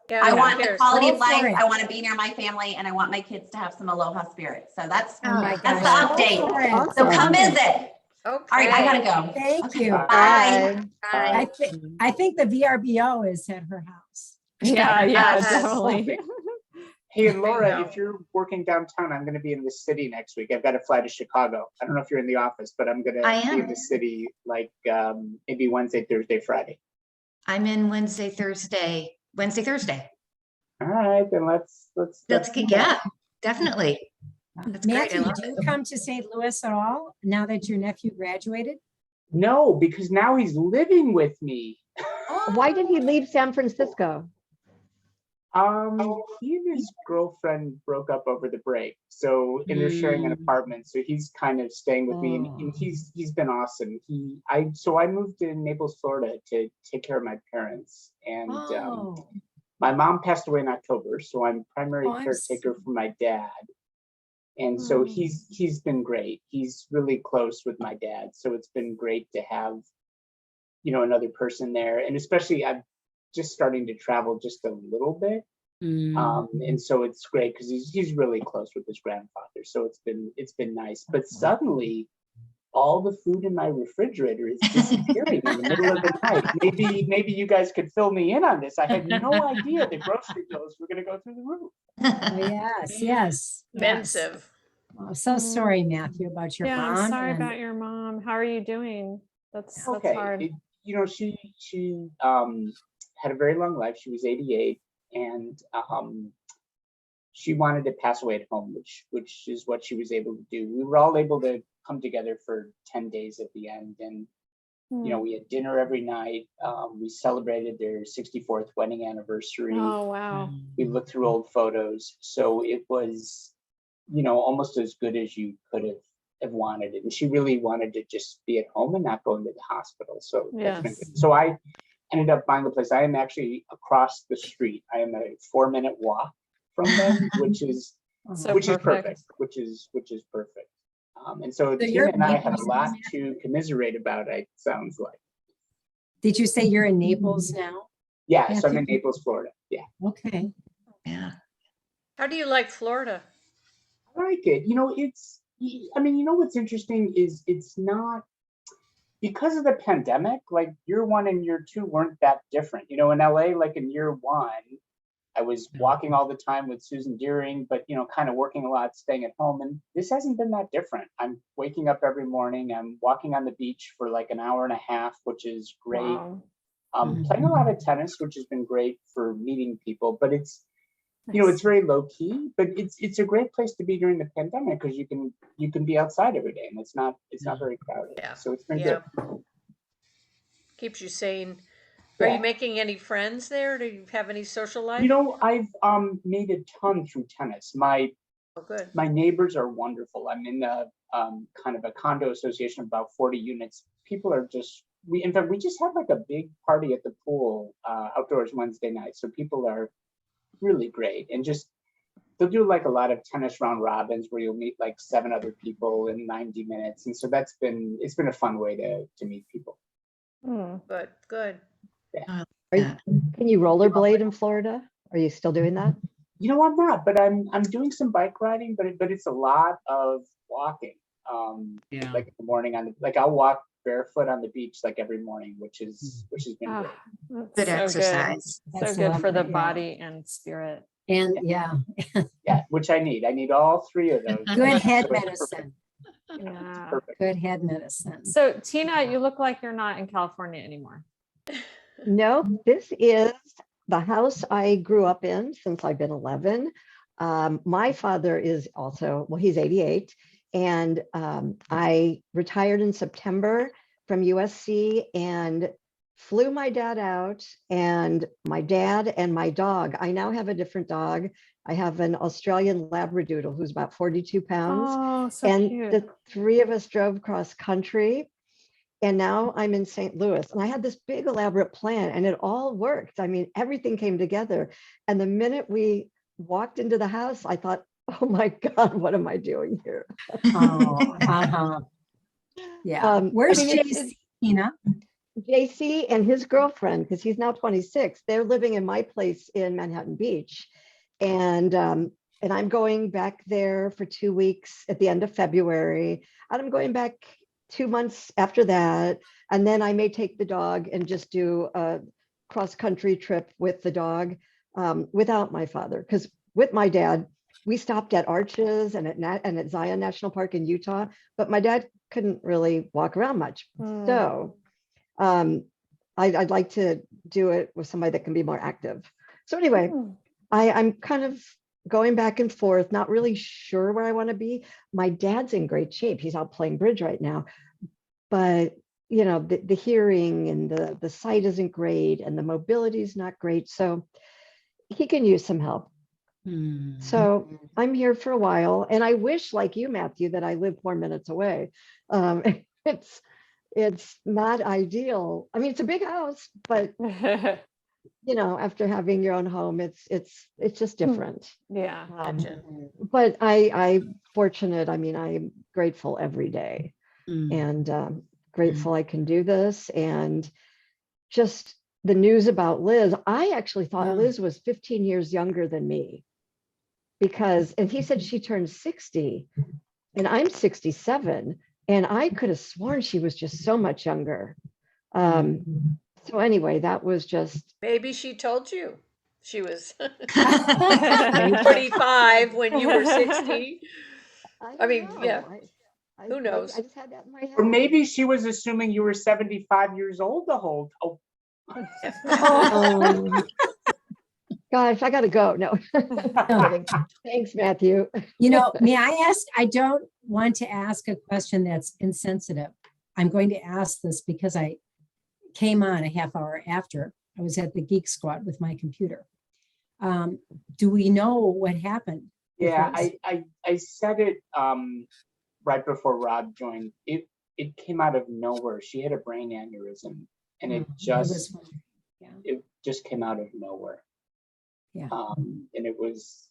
Yeah, I who want the cares? quality Go of life. for it. I want to be near my family, and I want my kids to have some aloha spirit. So that's Oh my that's gosh. the update. Go for it. So come Awesome. visit. Okay. All right, I gotta go. Thank Okay, you. bye. I think the VRBO is at her house. Yeah, yeah, Yes. definitely. Hey, and Laura, Bingo. if you're working downtown, I'm going to be in the city next week. I've got to fly to Chicago. I don't know if you're in the office, but I'm going I to be in am. the city like maybe Wednesday, Thursday, Friday. I'm in Wednesday, Thursday. All right, then let's That's good. Yeah, definitely. That's great. I Matthew, love do you it. come to St. Louis at all now that your nephew graduated? No, because now he's living with me. Why did he leave San Francisco? He and his girlfriend broke up over the break, so and they're sharing an apartment. So he's kind of staying with me, and he's been awesome. I moved to Naples, Florida, to take care of my parents, and my mom passed away in October, so I'm primary I'm caretaker for my dad. And so he's been great. He's really close with my dad, so it's been great to have, another person there, and especially I'm just starting to travel just a little bit. And so it's great because he's really close with his grandfather. So it's been nice. But suddenly all the food in my refrigerator is disappearing in the middle of the night. Maybe you guys could fill me in on this. I had no idea the grocery bills were going to go through the roof. Oh, yes. Expensive. Oh, so sorry, Matthew, about your Yeah, mom. I'm sorry and- about your mom. How are you doing? That's Okay. hard. She had a very long life. She was 88, and she wanted to pass away at home, which is what she was able to do. We were all able to come together for 10 days at the end, and we had dinner every night. We celebrated their 64th wedding anniversary. Oh, wow. We looked through old photos, so it was almost as good as you could have wanted it. And she really wanted to just be at home and not go into the hospital. So that's been good. So I ended up buying a place. I am actually across the street. I am a 4-minute walk from them, which is perfect. Which is perfect. And so Tina you're and I in had a Naples lot now? to commiserate about, it sounds like. Did you say you're in Naples now? Yeah, so I'm in Naples, Florida. Yeah. Okay. Yeah. How do you like Florida? I like it. What's interesting is it's not, because of the pandemic, like year 1 and year 2 weren't that different. In LA, like in year 1, I was walking all the time with Susan Deering, but kind of working a lot, staying at home. And this hasn't been that different. I'm waking up every morning. I'm walking on the beach for like an hour and a half, which is great. Wow. Playing a lot of tennis, which has been great for meeting people, but it's it's very low key, but it's a great place to be during the pandemic because you can be outside every day and it's not very crowded. Yeah. So it's been good. Keeps you sane. Are you making any friends there? Do you have any social life? I've made a ton through tennis. My neighbors are wonderful. I'm in a kind of a condo association of about 40 units. People are just in fact we just had like a big party at the pool outdoors Wednesday night. So people are really great, and just they'll do like a lot of tennis round robins where you'll meet like 7 other people in 90 minutes, and so it's been a fun way to meet people. Good. Yeah. Can you rollerblade in Florida? Are you still doing that? I'm not, but I'm doing some bike riding, but it's a lot of walking. Like in the morning I'll walk barefoot on the beach like every morning, which has been great. Good exercise. So good for the body and spirit. And which I need. I need all 3 of those. good head So it's medicine. Yeah. perfect. Good head medicine. So Tina, you look like you're not in California anymore. No, this is the house I grew up in since I've been 11. My father is also, he's 88. And I retired in September from USC, and flew my dad out, and my dad and my dog. I now have a different dog. I have an Australian Labradoodle who's about 42 pounds. Oh, so And cute. the three of us drove cross country. And now I'm in St. Louis. And I had this big elaborate plan and it all worked. I mean, everything came together. And the minute we walked into the house, I thought, oh my God, what am I doing here? Oh, uh-huh. Yeah. Where's JC, Tina? JC and his girlfriend, because he's now 26, they're living in my place in Manhattan Beach. And I'm going back there for 2 weeks at the end of February. And I'm going back 2 months after that. And then I may take the dog and just do a cross-country trip with the dog without my father. Because with my dad, we stopped at Arches and at Zion National Park in Utah, but my dad couldn't really walk around much. So I'd like to do it with somebody that can be more active. So anyway, I'm kind of going back and forth, not really sure where I want to be. My dad's in great shape. He's out playing bridge right now. But, you know, the hearing and the sight isn't great and the mobility is not great. So he can use some help. So I'm here for a while. And I wish, like you, Matthew, that I live 4 minutes away. It's not ideal. I mean, it's a big house, but you know, after having your own home, it's just different. Yeah. But I'm fortunate. I mean, I'm grateful every day, and grateful I can do this. And just the news about Liz, I actually thought Liz was 15 years younger than me, because, and he said she turned 60, and I'm 67, and I could have sworn she was just so much younger. So anyway, that was just. Maybe she told you she was 45 when you were 60. I mean, yeah. Who knows? I just had that in my head. Or maybe she was assuming you were 75 years old the whole. Oh. Gosh, I gotta go. No. Thanks, Matthew. You know, may I ask? I don't want to ask a question that's insensitive. I'm going to ask this because I came on a half hour after I was at the Geek Squad with my computer. Do we know what happened? Yeah, I said it right before Rob joined. It came out of nowhere. She had a brain aneurysm, and it just came out of nowhere. Yeah. And it was,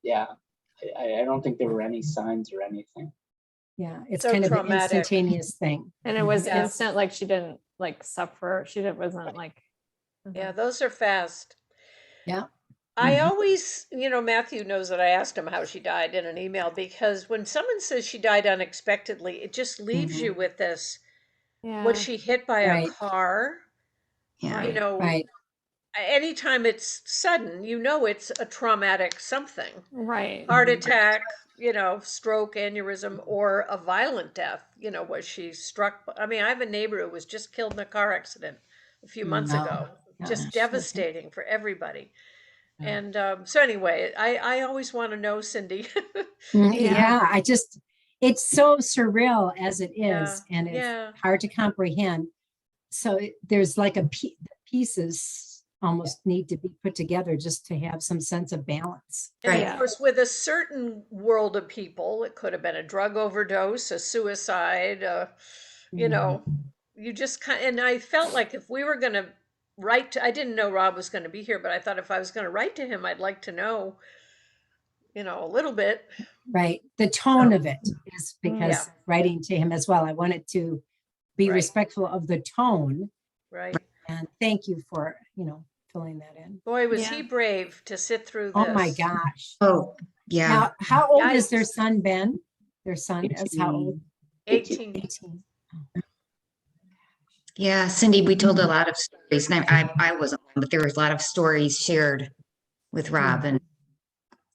yeah. I don't think there were any signs or anything. Yeah, it's So kind traumatic. of an instantaneous thing. And it was instant, like she didn't like suffer. Wasn't like. Yeah, those are fast. Yeah. I always, you know, Matthew knows that I asked him how she died in an email, because when someone says she died unexpectedly, it just leaves you with this. Yeah. Was she hit by a car? Yeah. You know, anytime it's sudden, you know, it's a traumatic something. Right. Heart attack, you know, stroke, aneurysm, or a violent death. You know, was she struck? I mean, I have a neighbor who was just killed in a car accident a few months ago. Just devastating for everybody. And so anyway, I always want to know, Cindy. Yeah, it's so surreal as it is, and it's Yeah. hard to comprehend. So there's like pieces almost need to be put together just to have some sense of balance. And of course, with a certain world of people, it could have been a drug overdose, a suicide, you know, you just and I felt like if we were going to write to, I didn't know Rob was going to be here, but I thought if I was going to write to him, I'd like to know, you know, a little bit. Right. The tone of it is because writing to him as well, I wanted to be respectful of the tone. Right. And thank you for, you know, filling that in. Boy, was he brave to sit through this. Oh my gosh. Oh, yeah. Now, how old is their son, Ben? Their son is how old? 18. Yeah, Cindy, we told a lot of stories, and I wasn't one, but there was a lot of stories shared with Rob, and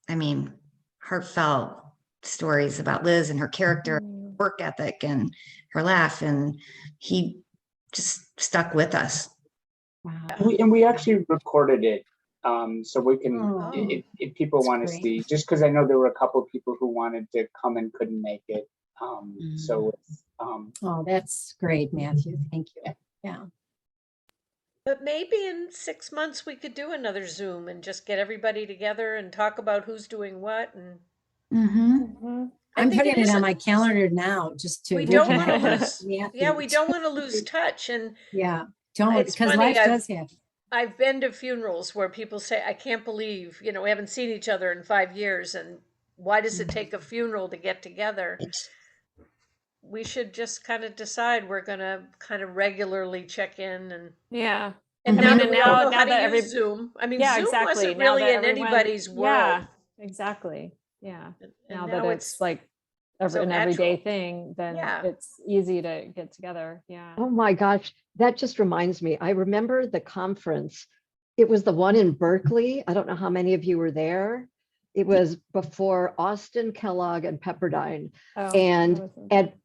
I mean, heartfelt stories about Liz and her character, work ethic, and her laugh, and he just stuck with us. Wow. And we actually recorded it, so we can, if people want to see, just because I know there were a couple of people who wanted to come and couldn't make it. So it's, oh, that's great, Matthew. Thank you. Yeah. But maybe in 6 months we could do another Zoom and just get everybody together and talk about who's doing what. And Mhm. I I'm think putting it is on my calendar now, just to. we don't want to reconnect with lose. Matthew. Yeah, we don't want to lose touch. And Yeah, don't, it's because funny. life does happen. I've been to funerals where people say, "I can't believe we haven't seen each other in 5 years, and why does it take a funeral to get together?" We should just kind of decide we're going to kind of regularly check in and Yeah. and I now mean, that and we all now, know how that to use Zoom. I mean, yeah, Zoom exactly. wasn't Now really that in everyone, anybody's world. yeah, exactly. Yeah. And Now now that it's like so an everyday natural. thing, then Yeah. it's easy to get together. Yeah. Oh my gosh, that just reminds me. I remember the conference. It was the one in Berkeley. I don't know how many of you were there. It was before Austin, Kellogg, and Pepperdine. Oh, I And wasn't. at